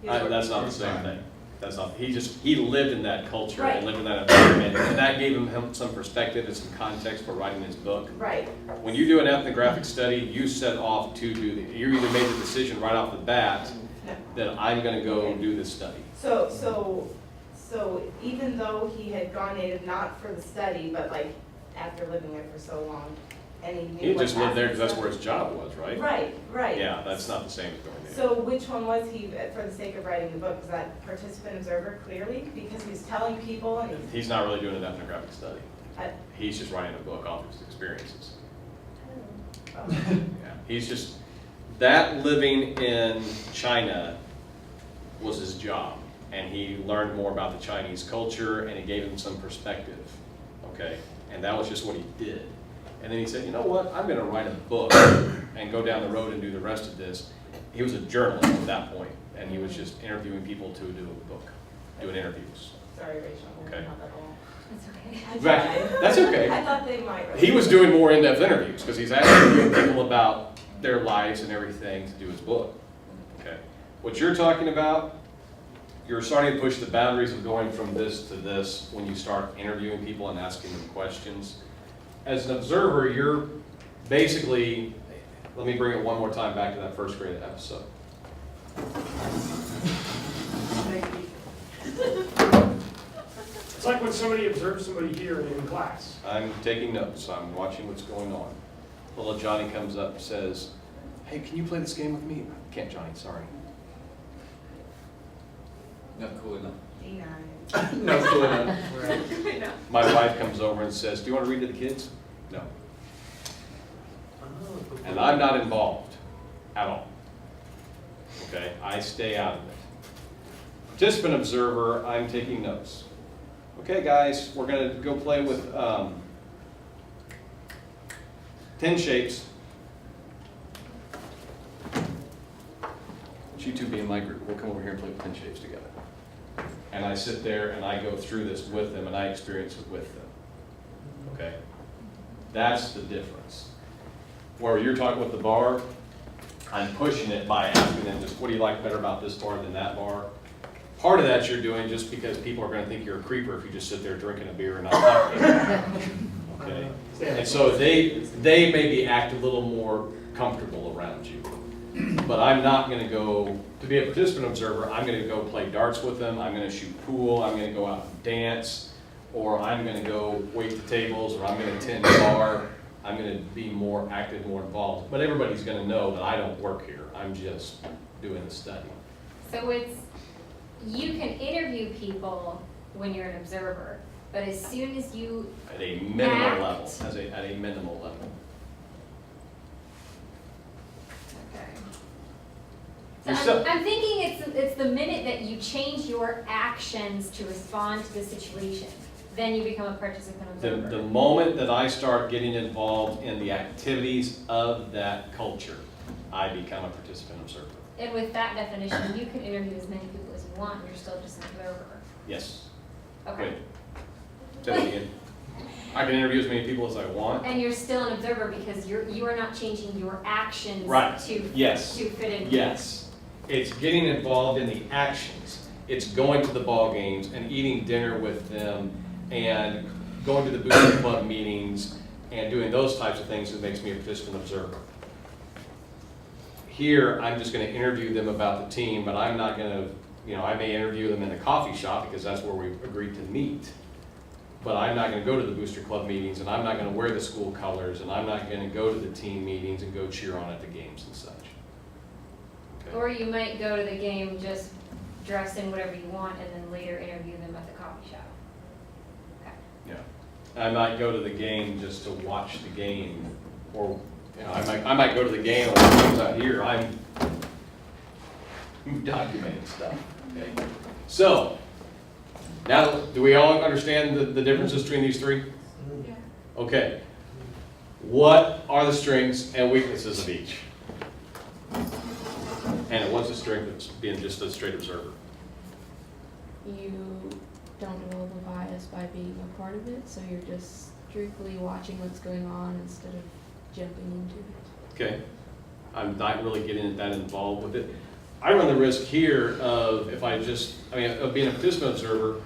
He was working That's not for the same thing. That's not, he lived in that culture Right. and lived in that environment, and that gave him some perspective and some context for writing his book. Right. When you do an ethnographic study, you set off to do you either made the decision right off the bat that I'm gonna go do this study. So even though he had gone native, not for the study, but like after living there for so long, and he knew He what just lived there because that's aspects where his job was, right? Right. Yeah, that's not the same as going there. So which one was he, for the sake of writing the book, was that participant observer clearly? Because he was telling people and He's not really doing an ethnographic study. I- He's just writing a book off his experiences. Oh. Yeah, he's just, that living in China was his job. And he learned more about the Chinese culture and it gave him some perspective, okay? And that was just what he did. And then he said, you know what, I'm gonna write a book and go down the road and do the rest of this. He was a journalist at that point, and he was just interviewing people to do a book, doing interviews. Sorry, Rachel. Okay. Not at all. That's okay. I Right, tried. that's okay. I thought they might. He was doing more in-depth interviews, because he's asking people about their lives and everything to do his book. Okay. What you're talking about, you're starting to push the boundaries of going from this to this when you start interviewing people and asking them questions. As an observer, you're basically, let me bring it one more time back to that first grade episode. It's like when somebody observes somebody here in class. I'm taking notes, I'm watching what's going on. Little Johnny comes up and says, hey, can you play this game with me? Can't, Johnny, sorry. Not cool enough. D9. No, cool enough. I know. My wife comes over and says, do you want to read to the kids? No. And I'm not involved at all. Okay, I stay out of it. Participant observer, I'm taking notes. Okay, guys, we're gonna go play with 10 shapes. You two be in my group, we'll come over here and play with 10 shapes together. And I sit there and I go through this with them and I experience it with them. Okay? That's the difference. Where you're talking with the bar, I'm pushing it by asking them just, what do you like better about this bar than that bar? Part of that you're doing just because people are gonna think you're a creeper if you just sit there drinking a beer and not talking. Okay? And so they maybe act a little more comfortable around you. But I'm not gonna go, to be a participant observer, I'm gonna go play darts with them, I'm gonna shoot pool, I'm gonna go out and dance, or I'm gonna go wait the tables, or I'm gonna tend bar. I'm gonna be more active, more involved. But everybody's gonna know that I don't work here, I'm just doing the study. So you can interview people when you're an observer, but as soon as you At a minimal level, Act. at a minimal level. So You're still- I'm thinking it's the minute that you change your actions to respond to the situation, then you become a participant observer. The moment that I start getting involved in the activities of that culture, I become a participant observer. And with that definition, you can interview as many people as you want, you're still just an observer. Yes. Okay. Wait. Say that again. I can interview as many people as I want. And you're still an observer because you are not changing your actions Right. to Yes. fit in. Yes. It's getting involved in the actions. It's going to the ball games and eating dinner with them and going to the booster club meetings and doing those types of things that makes me a participant observer. Here, I'm just gonna interview them about the team, but I'm not gonna, I may interview them in a coffee shop because that's where we've agreed to meet. But I'm not gonna go to the booster club meetings and I'm not gonna wear the school colors and I'm not gonna go to the team meetings and go cheer on at the games and such. Okay. Or you might go to the game just dressed in whatever you want and then later interview them at the coffee shop. Okay. Yeah, I might go to the game just to watch the game, or, I might go to the game, or when it comes out here, I'm documenting stuff, okay? So, now, do we all understand the differences between these three? Yeah. Okay. What are the strengths and weaknesses of each? And what's the strength of being just a straight observer? You don't develop a bias by being a part of it, so you're just strictly watching what's going on instead of jumping into it. Okay, I'm not really getting that involved with it. I run the risk here of of being a participant observer,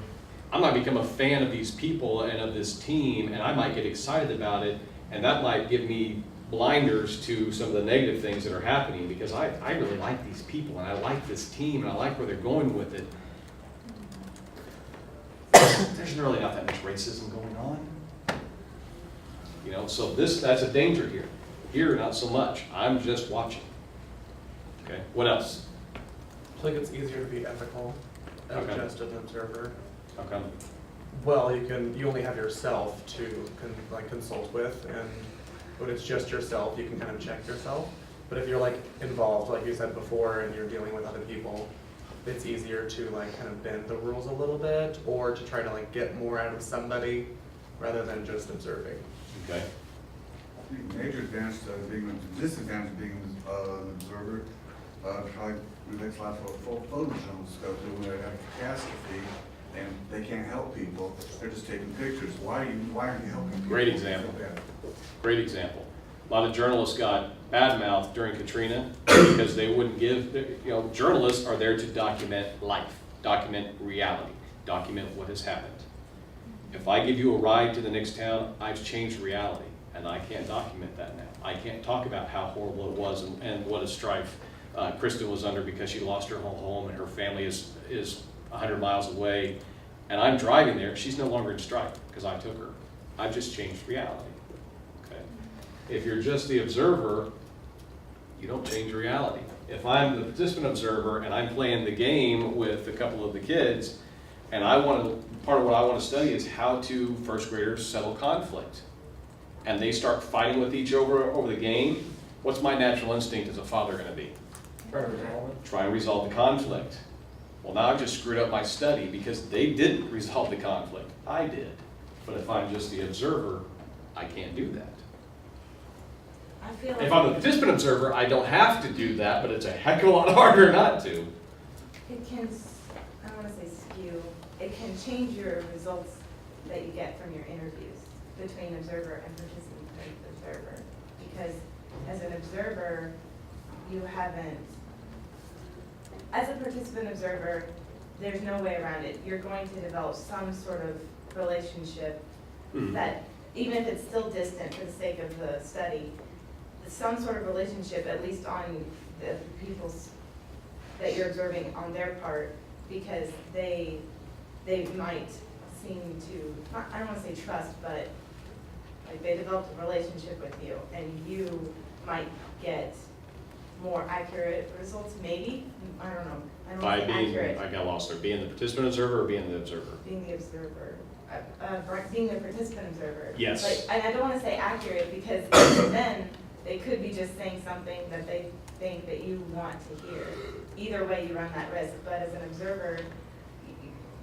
I might become a fan of these people and of this team, and I might get excited about it, and that might give me blinders to some of the negative things that are happening, because I really like these people, and I like this team, and I like where they're going with it. There's really not that much racism going on. You know, so that's a danger here. Here, not so much. I'm just watching. Okay, what else? I think it's easier to be ethical as Okay. just an observer. Okay. Well, you only have yourself to consult with, and when it's just yourself, you can kind of check yourself. But if you're like involved, like you said before, and you're dealing with other people, it's easier to like kind of bend the rules a little bit, or to try to like get more out of somebody rather than just observing. Okay. The major advantage to being, disadvantage of being an observer, probably relates a lot to what photojournalists go through when they have a catastrophe and they can't help people, they're just taking pictures. Why aren't you helping people? Great example. Great example. A lot of journalists got badmouthed during Katrina because they wouldn't give, journalists are there to document life, document reality, document what has happened. If I give you a ride to the next town, I've changed reality, and I can't document that now. I can't talk about how horrible it was and what a strife Kristen was under because she lost her whole home and her family is 100 miles away, and I'm driving there. She's no longer in strife because I took her. I've just changed reality. Okay. If you're just the observer, you don't change reality. If I'm the participant observer and I'm playing the game with a couple of the kids, and part of what I want to study is how to first graders settle conflict, and they start fighting with each other over the game, what's my natural instinct as a father going to be? Try and resolve the conflict. Well, now I've just screwed up my study because they didn't resolve the conflict. I did. But if I'm just the observer, I can't do that. I feel If like I'm the participant observer, I don't have to do that, but it's a heck of a lot harder not to. it can, I don't wanna say skew, it can change your results that you get from your interviews between observer and participant observer. Because as an observer, you haven't, as a participant observer, there's no way around it. You're going to develop some sort of relationship that, even if it's still distant for the sake of the study, some sort of relationship, at least on the people's, that you're observing on their part, because they might seem to, I don't wanna say trust, but like they developed a relationship with you, and you might get more accurate results, maybe, I don't know. I don't By wanna say being, accurate. I got lost there, being the participant observer or being the observer? Being the observer, being the participant observer. Yes. But, and I don't wanna say accurate, because then they could be just saying something that they think that you want to hear. Either way, you run that risk, but as an observer,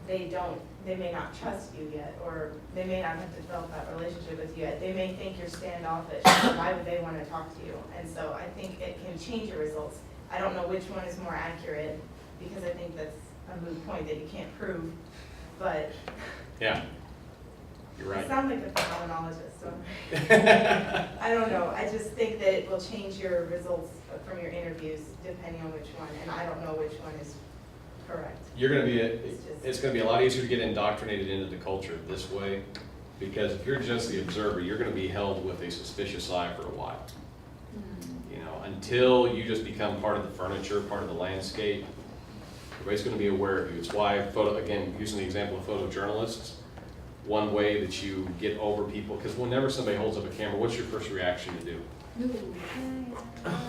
they may not trust you yet, or they may not have developed that relationship with you yet. They may think you're standoffish, why would they wanna talk to you? And so I think it can change your results. I don't know which one is more accurate, because I think that's a moot point that you can't prove, but. Yeah, you're I right. sound like a phenomenologist, so. I don't know, I just think that it will change your results from your interviews depending on which one, and I don't know which one is correct. You're gonna be, It's just- it's gonna be a lot easier to get indoctrinated into the culture this way, because if you're just the observer, you're gonna be held with a suspicious eye for a while. You know, until you just become part of the furniture, part of the landscape, everybody's gonna be aware of you. It's why again, using the example of photojournalists, one way that you get over people, because whenever somebody holds up a camera, what's your first reaction to do?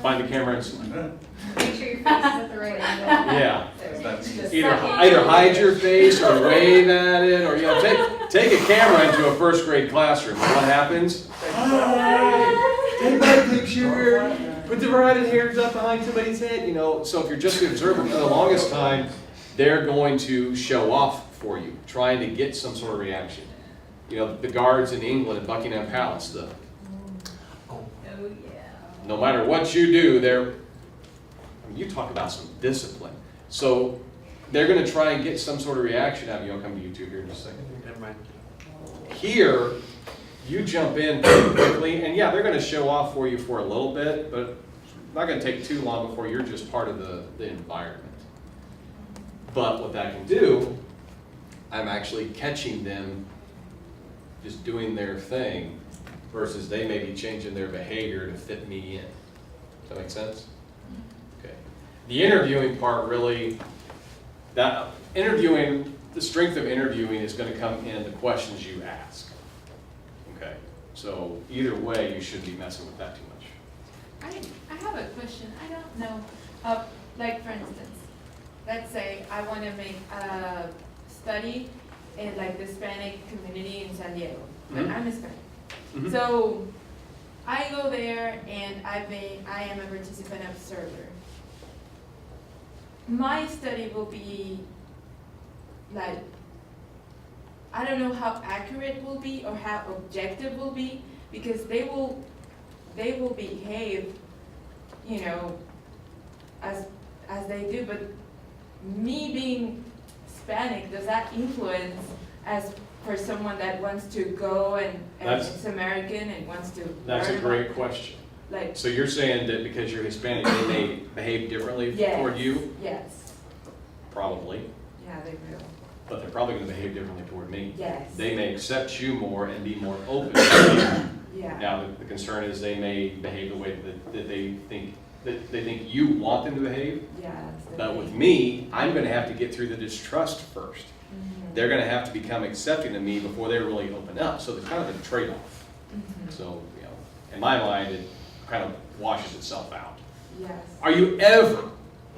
Find the camera and, Make sure your face is at the right angle. yeah. Just Either hide your face or wave at it, or take a camera into a first grade classroom. And what happens? Take my picture. Put the right hairs up behind somebody's head. So if you're just the observer for the longest time, they're going to show off for you, trying to get some sort of reaction. The guards in England at Buckingham Palace, no matter what you do, you talk about some discipline. So they're going to try and get some sort of reaction out of you. I'll come to you two here in just a second. Never mind. Here, you jump in pretty quickly, and yeah, they're going to show off for you for a little bit, but not gonna take too long before you're just part of the environment. But what that can do, I'm actually catching them just doing their thing versus they may be changing their behavior to fit me in. Does that make sense? Okay. The interviewing part really, the strength of interviewing is gonna come in the questions you ask. Okay, so either way, you shouldn't be messing with that too much. I have a question. I don't know. Like for instance, let's say I want to make a study in like the Hispanic community in San Diego. Mhm. I'm Hispanic. Mhm. So I go there and I am a participant observer. My study will be like, I don't know how accurate it will be or how objective will be, because they will behave, you know, as they do, but me being Hispanic, does that influence as for someone that wants to go and it's American and wants to That's a learn great about- question. Like, So you're saying that because you're Hispanic, they may behave differently toward you? yes, Probably, yeah, they will, but they're probably gonna behave differently toward me. yes, They may accept you more and be more open to you. yeah, Now, the concern is they may behave the way that they think you want them to behave. yeah. That's the But with thing. me, I'm gonna have to get through the distrust first. Mhm. They're gonna have to become accepting of me before they really open up, so there's kind of a trade-off. Mhm. So, in my mind, it kind of washes itself out. Yes. Are you ever,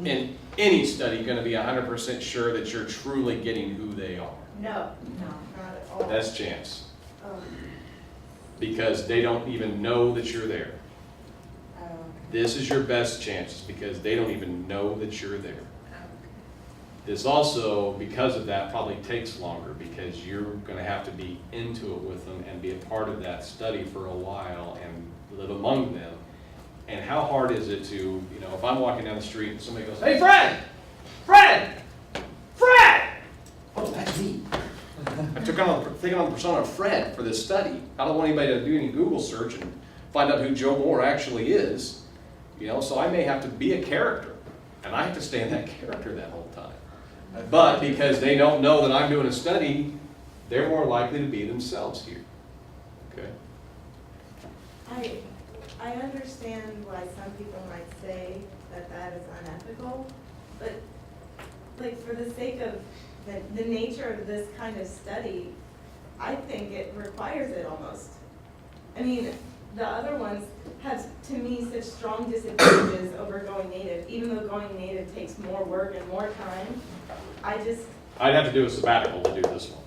in any study, gonna be 100% sure that you're truly getting who they are? No, not at all. That's chance, Oh, because they don't even know that you're there. Oh, This is your best chance, because they don't even know that you're there. This also, because of that, probably takes longer, because you're gonna have to be into it with them and be a part of that study for a while and live among them. And how hard is it to, if I'm walking down the street and somebody goes, "Hey, Fred! Fred! Fred!" Oh, that's me. I've taken on the persona of Fred for this study. I don't want anybody to do any Google search and find out who Joe Moore actually is. So I may have to be a character, and I have to stay in that character that whole time. But because they don't know that I'm doing a study, they're more likely to be themselves here. Okay? I understand why some people might say that that is unethical, but like for the sake of the nature of this kind of study, I think it requires it almost. I mean, the other ones have, to me, such strong disadvantages over going native, even though going native takes more work and more time. I'd have to do a sabbatical to do this one.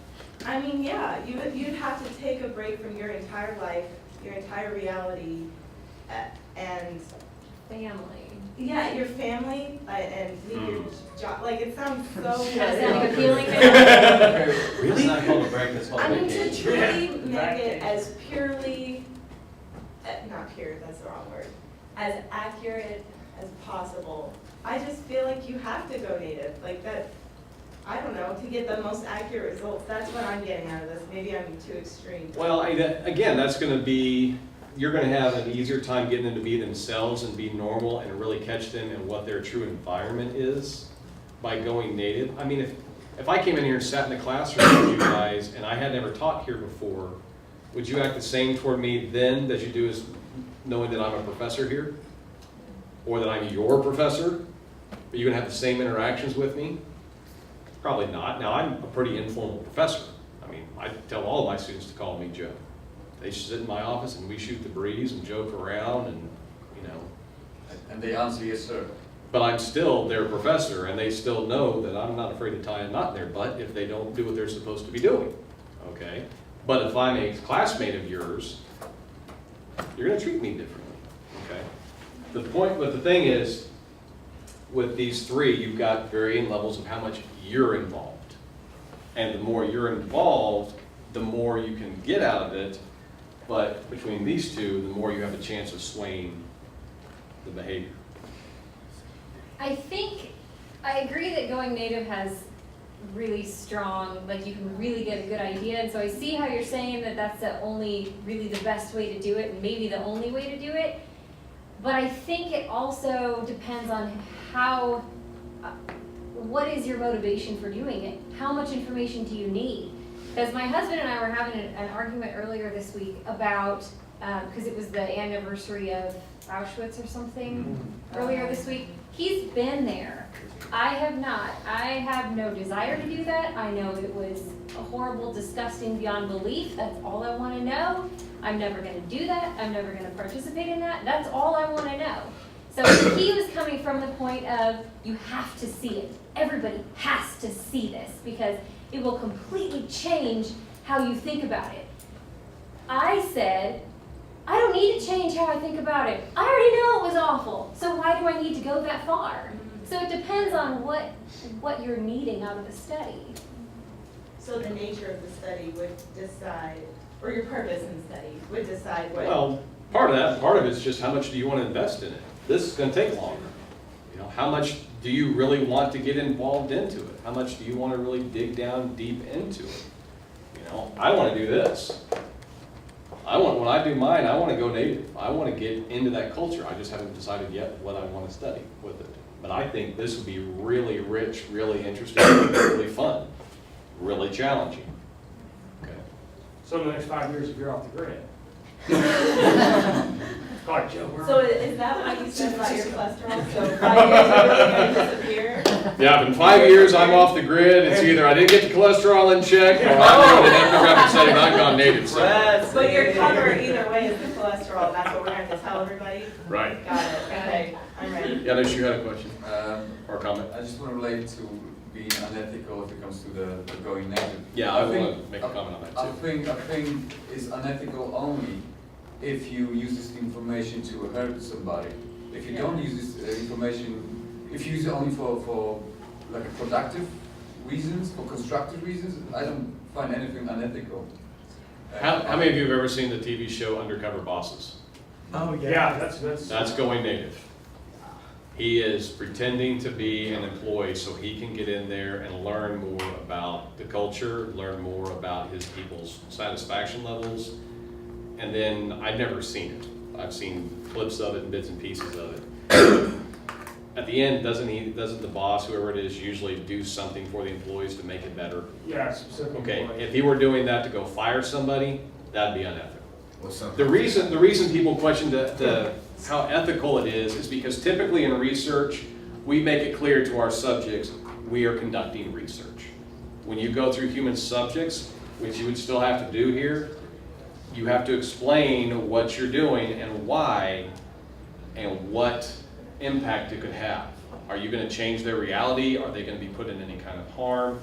I mean, yeah, you'd have to take a break from your entire life, your entire reality, and Family. yeah, your family, and leave your job. Like, it sounds so. Does that sound appealing there? It's not called a break, it's called I a mean, to vacation. truly make it as purely, not pure, that's the wrong word, as accurate as possible. I just feel like you have to go native, like that. I don't know, to get the most accurate results. That's what I'm getting out of this. Maybe I'm too extreme. Well, again, that's going to be, you're going to have an easier time getting them to be themselves and be normal and really catch them in what their true environment is by going native. I mean, if I came in here and sat in the classroom with you guys and I had never taught here before, would you act the same toward me then that you do as knowing that I'm a professor here? Or that I'm your professor? Are you going to have the same interactions with me? Probably not. Now, I'm a pretty informal professor. I mean, I tell all of my students to call me Joe. They sit in my office and we shoot the breeze and joke around and, And they answer yes, sir. But I'm still their professor and they still know that I'm not afraid to tie a knot in their butt if they don't do what they're supposed to be doing, okay? But if I'm a classmate of yours, you're gonna treat me differently, okay? But the thing is, with these three, you've got varying levels of how much you're involved. And the more you're involved, the more you can get out of it. But between these two, the more you have a chance of swaying the behavior. I think, I agree that going native has really strong, like you can really get a good idea. And so I see how you're saying that that's really the best way to do it, and maybe the only way to do it. But I think it also depends on how, what is your motivation for doing it? How much information do you need? Because my husband and I were having an argument earlier this week about, because it was the anniversary of Auschwitz or something earlier this week. He's been there. I have not. I have no desire to do that. I know it was horrible, disgusting, beyond belief. That's all I want to know. I'm never going to do that. I'm never going to participate in that. That's all I want to know. So he was coming from the point of, you have to see it. Everybody has to see this because it will completely change how you think about it. I said, I don't need to change how I think about it. I already know it was awful. So why do I need to go that far? So it depends on what you're needing out of the study. So the nature of the study would decide, or your purpose in study would decide what. Well, part of it's just how much do you want to invest in it? This is going to take longer. You know, how much do you really want to get involved into it? How much do you want to really dig down deep into it? You know, I want to do this. When I do mine, I want to go native. I want to get into that culture. I just haven't decided yet what I want to study with it. But I think this would be really rich, really interesting, really fun, really challenging. Okay. So in the next 5 years, if you're off the grid. God, Joe, So is that why you said about your cholesterol? So 5 years you're really going to disappear? Yeah, in 5 years, I'm off the grid. It's either I didn't get the cholesterol in check, or I'm doing an ethnographic study and I've gone native somewhere. But your cover either way is the cholesterol, and that's what we're going to tell everybody? Right. Got it, okay, I'm ready. Yeah, Nish, you had a question or a comment? I just want to relate to being unethical if it comes to the going native. Yeah, I want to make a comment on that I too. think it's unethical only if you use this information to hurt somebody. If you don't use this information, if you use it only for like productive reasons, for constructive reasons, I don't find anything unethical. How many of you have ever seen the TV show Undercover Bosses? Oh, yeah, that's. That's going native. He is pretending to be an employee so he can get in there and learn more about the culture, learn more about his people's satisfaction levels. And then, I've never seen it. I've seen clips of it and bits and pieces of it. At the end, doesn't the boss, whoever it is, usually do something for the employees to make it better? Yeah, specifically. Okay, if he were doing that to go fire somebody, that'd be unethical. What's up? The reason people question how ethical it is because typically in research, we make it clear to our subjects, we are conducting research. When you go through human subjects, which you would still have to do here, you have to explain what you're doing and why and what impact it could have. Are you going to change their reality? Are they going to be put in any kind of harm?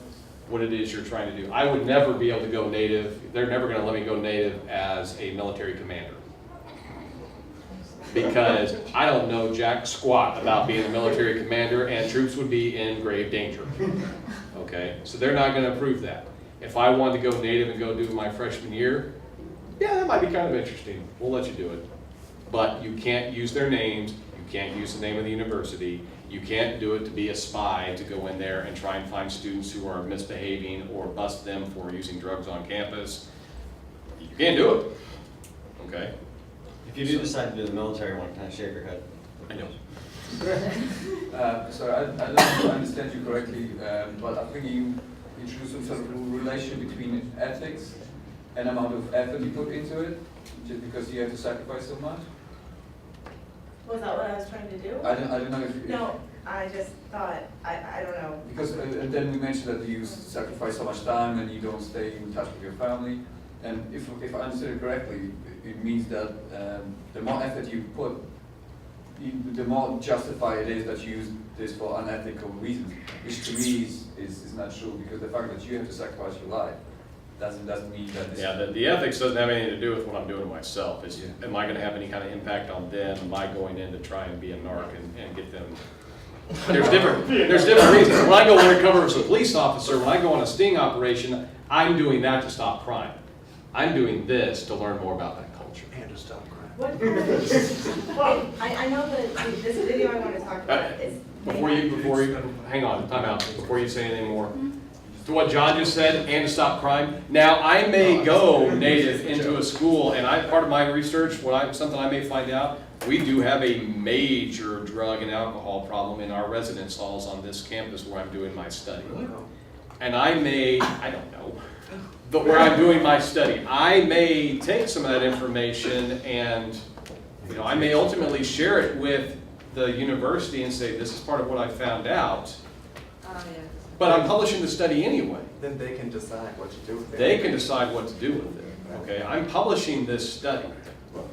What it is you're trying to do. I would never be able to go native. They're never going to let me go native as a military commander. Because I don't know jack squat about being a military commander and troops would be in grave danger. Okay, so they're not going to approve that. If I wanted to go native and go do my freshman year, yeah, that might be kind of interesting. We'll let you do it. But you can't use their names. You can't use the name of the university. You can't do it to be a spy to go in there and try and find students who are misbehaving or bust them for using drugs on campus. You can't do it. Okay? If you do decide to do the military one, can I shake your head? I know. So I don't know if I understand you correctly, but I think you drew some sort of relation between ethics and amount of effort you put into it, just because you have to sacrifice so much. Was that what I was trying to do? I don't know if. No, I just thought, I don't know. Because, and then we mentioned that you sacrifice so much time and you don't stay in touch with your family. And if I understood it correctly, it means that the more effort you put, the more justified it is that you use this for unethical reasons, which to me is not true, because the fact that you have to sacrifice your life doesn't mean that it's... Yeah, the ethics doesn't have anything to do with what I'm doing to myself. It's, am I going to have any kind of impact on them? Am I going in to try and be a narc and get them? There's different reasons. When I go undercover as a police officer, when I go on a sting operation, I'm doing that to stop crime. I'm doing this to learn more about that culture. And to stop crime. What, I know that this video I want to talk about is. Before you, hang on, time out, before you say anything more. To what John just said, and to stop crime. Now, I may go native into a school, and part of my research, something I may find out, we do have a major drug and alcohol problem in our residence halls on this campus where I'm doing my study. And I don't know, but where I'm doing my study, I may take some of that information and, you know, I may ultimately share it with the university and say, this is part of what I found out, but I'm publishing the study anyway. Then they can decide what to do with it. They can decide what to do with it, okay? I'm publishing this study.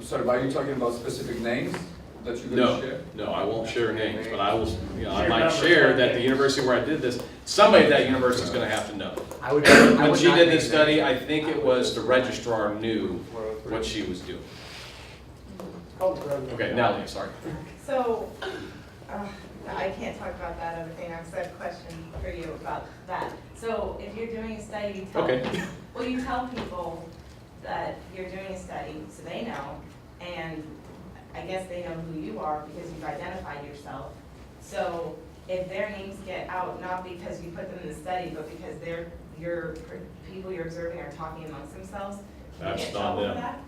Sorry, are you talking about specific names that you're No, gonna share? no, I won't share names, but I will, you know, I might share that the university where I did this, somebody at that university is gonna have to know. I would When she not did name this study, I names. think it was the registrar knew what she was doing. Okay, now, Lee, sorry. So, I can't talk about that other thing, I have a question for you about that. So if you're doing a study, you tell, Okay. well, you tell people that you're doing a study, so they know, and I guess they know who you are because you've identified yourself. So if their names get out, not because you put them in the study, but because people you're observing are talking amongst themselves, can you That's get in on trouble for them. that?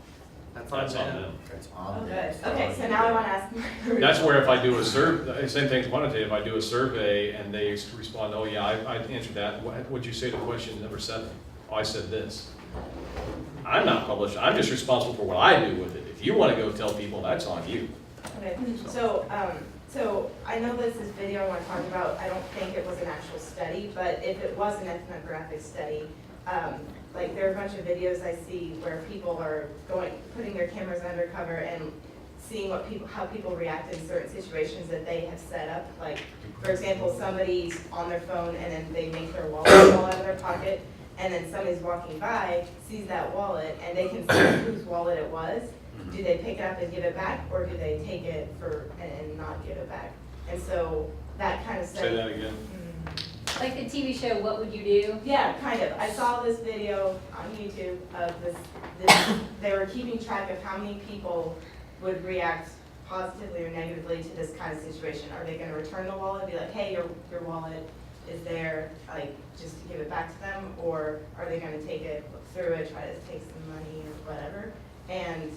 That's That's on them. them. It's Oh, on good, there. okay, so now I wanna ask. That's where if I do a survey, same thing as quantitative, if I do a survey and they respond, oh yeah, I answered that, what'd you say to question number 7? Oh, I said this. I'm not published, I'm just responsible for what I do with it. If you wanna go tell people, that's on you. Okay, so I know this is video I want to talk about, I don't think it was an actual study, but if it was an ethnographic study, like there are a bunch of videos I see where people are putting their cameras undercover and seeing how people react in certain situations that they have set up. Like, for example, somebody's on their phone and then they make their wallet fall out of their pocket, and then somebody's walking by, sees that wallet, and they can see whose wallet it was. Do they pick it up and give it back, or do they take it and not give it back? And so that kind of stuff. Say that again. Like the TV show, What Would You Do? Yeah, kind of. I saw this video on YouTube of this, they were keeping track of how many people would react positively or negatively to this kind of situation. Are they gonna return the wallet, be like, hey, your wallet is there, like, just to give it back to them? Or are they gonna take it, look through it, try to take some money or whatever? And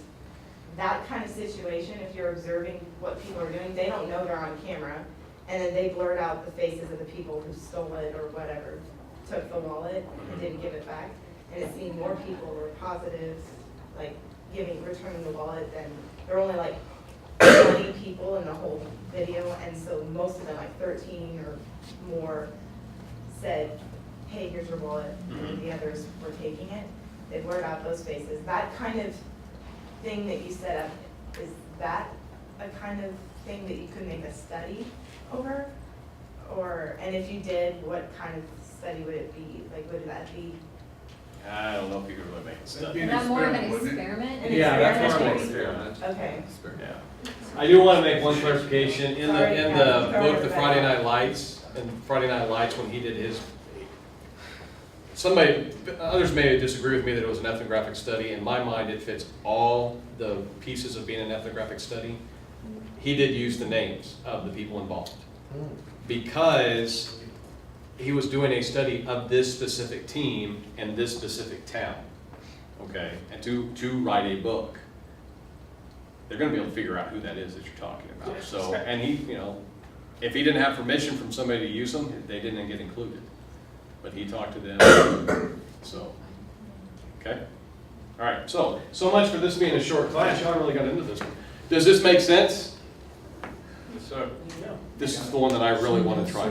that kind of situation, if you're observing what people are doing, they don't know they're on camera, and then they blurt out the faces of the people who stole it or whatever, took the wallet and didn't give it back. And it seemed more people were positive, like returning the wallet, than there were only like 20 people in the whole video, and so most of them, like 13 or more, said, hey, here's your wallet, and the others were taking it. They blurred out those faces. That kind of thing that you set up, is that a kind of thing that you could make a study over? Or, and if you did, what kind of study would it be? Like, would that be? I don't know if you could really make a That'd study. be Is an that more of an experiment, wouldn't it? experiment? An Yeah, that's more of an experiment? experiment. Okay. Yeah. I do want to make one clarification. In Sorry, the yeah, book, The sorry. Friday Night Lights, when he did his, others may disagree with me that it was an ethnographic study. In my mind, it fits all the pieces of being an ethnographic study. He did use the names of the people involved because he was doing a study of this specific team in this specific town, okay? And to write a book, they're gonna be able to figure out who that is that you're talking about. So, and he, you know, if he didn't have permission from somebody to use them, they didn't get included. But he talked to them, so, okay? All right, so much for this being a short class. Y'all really got into this one. Does this make sense? Yes, sir. This is the one that I really want to try.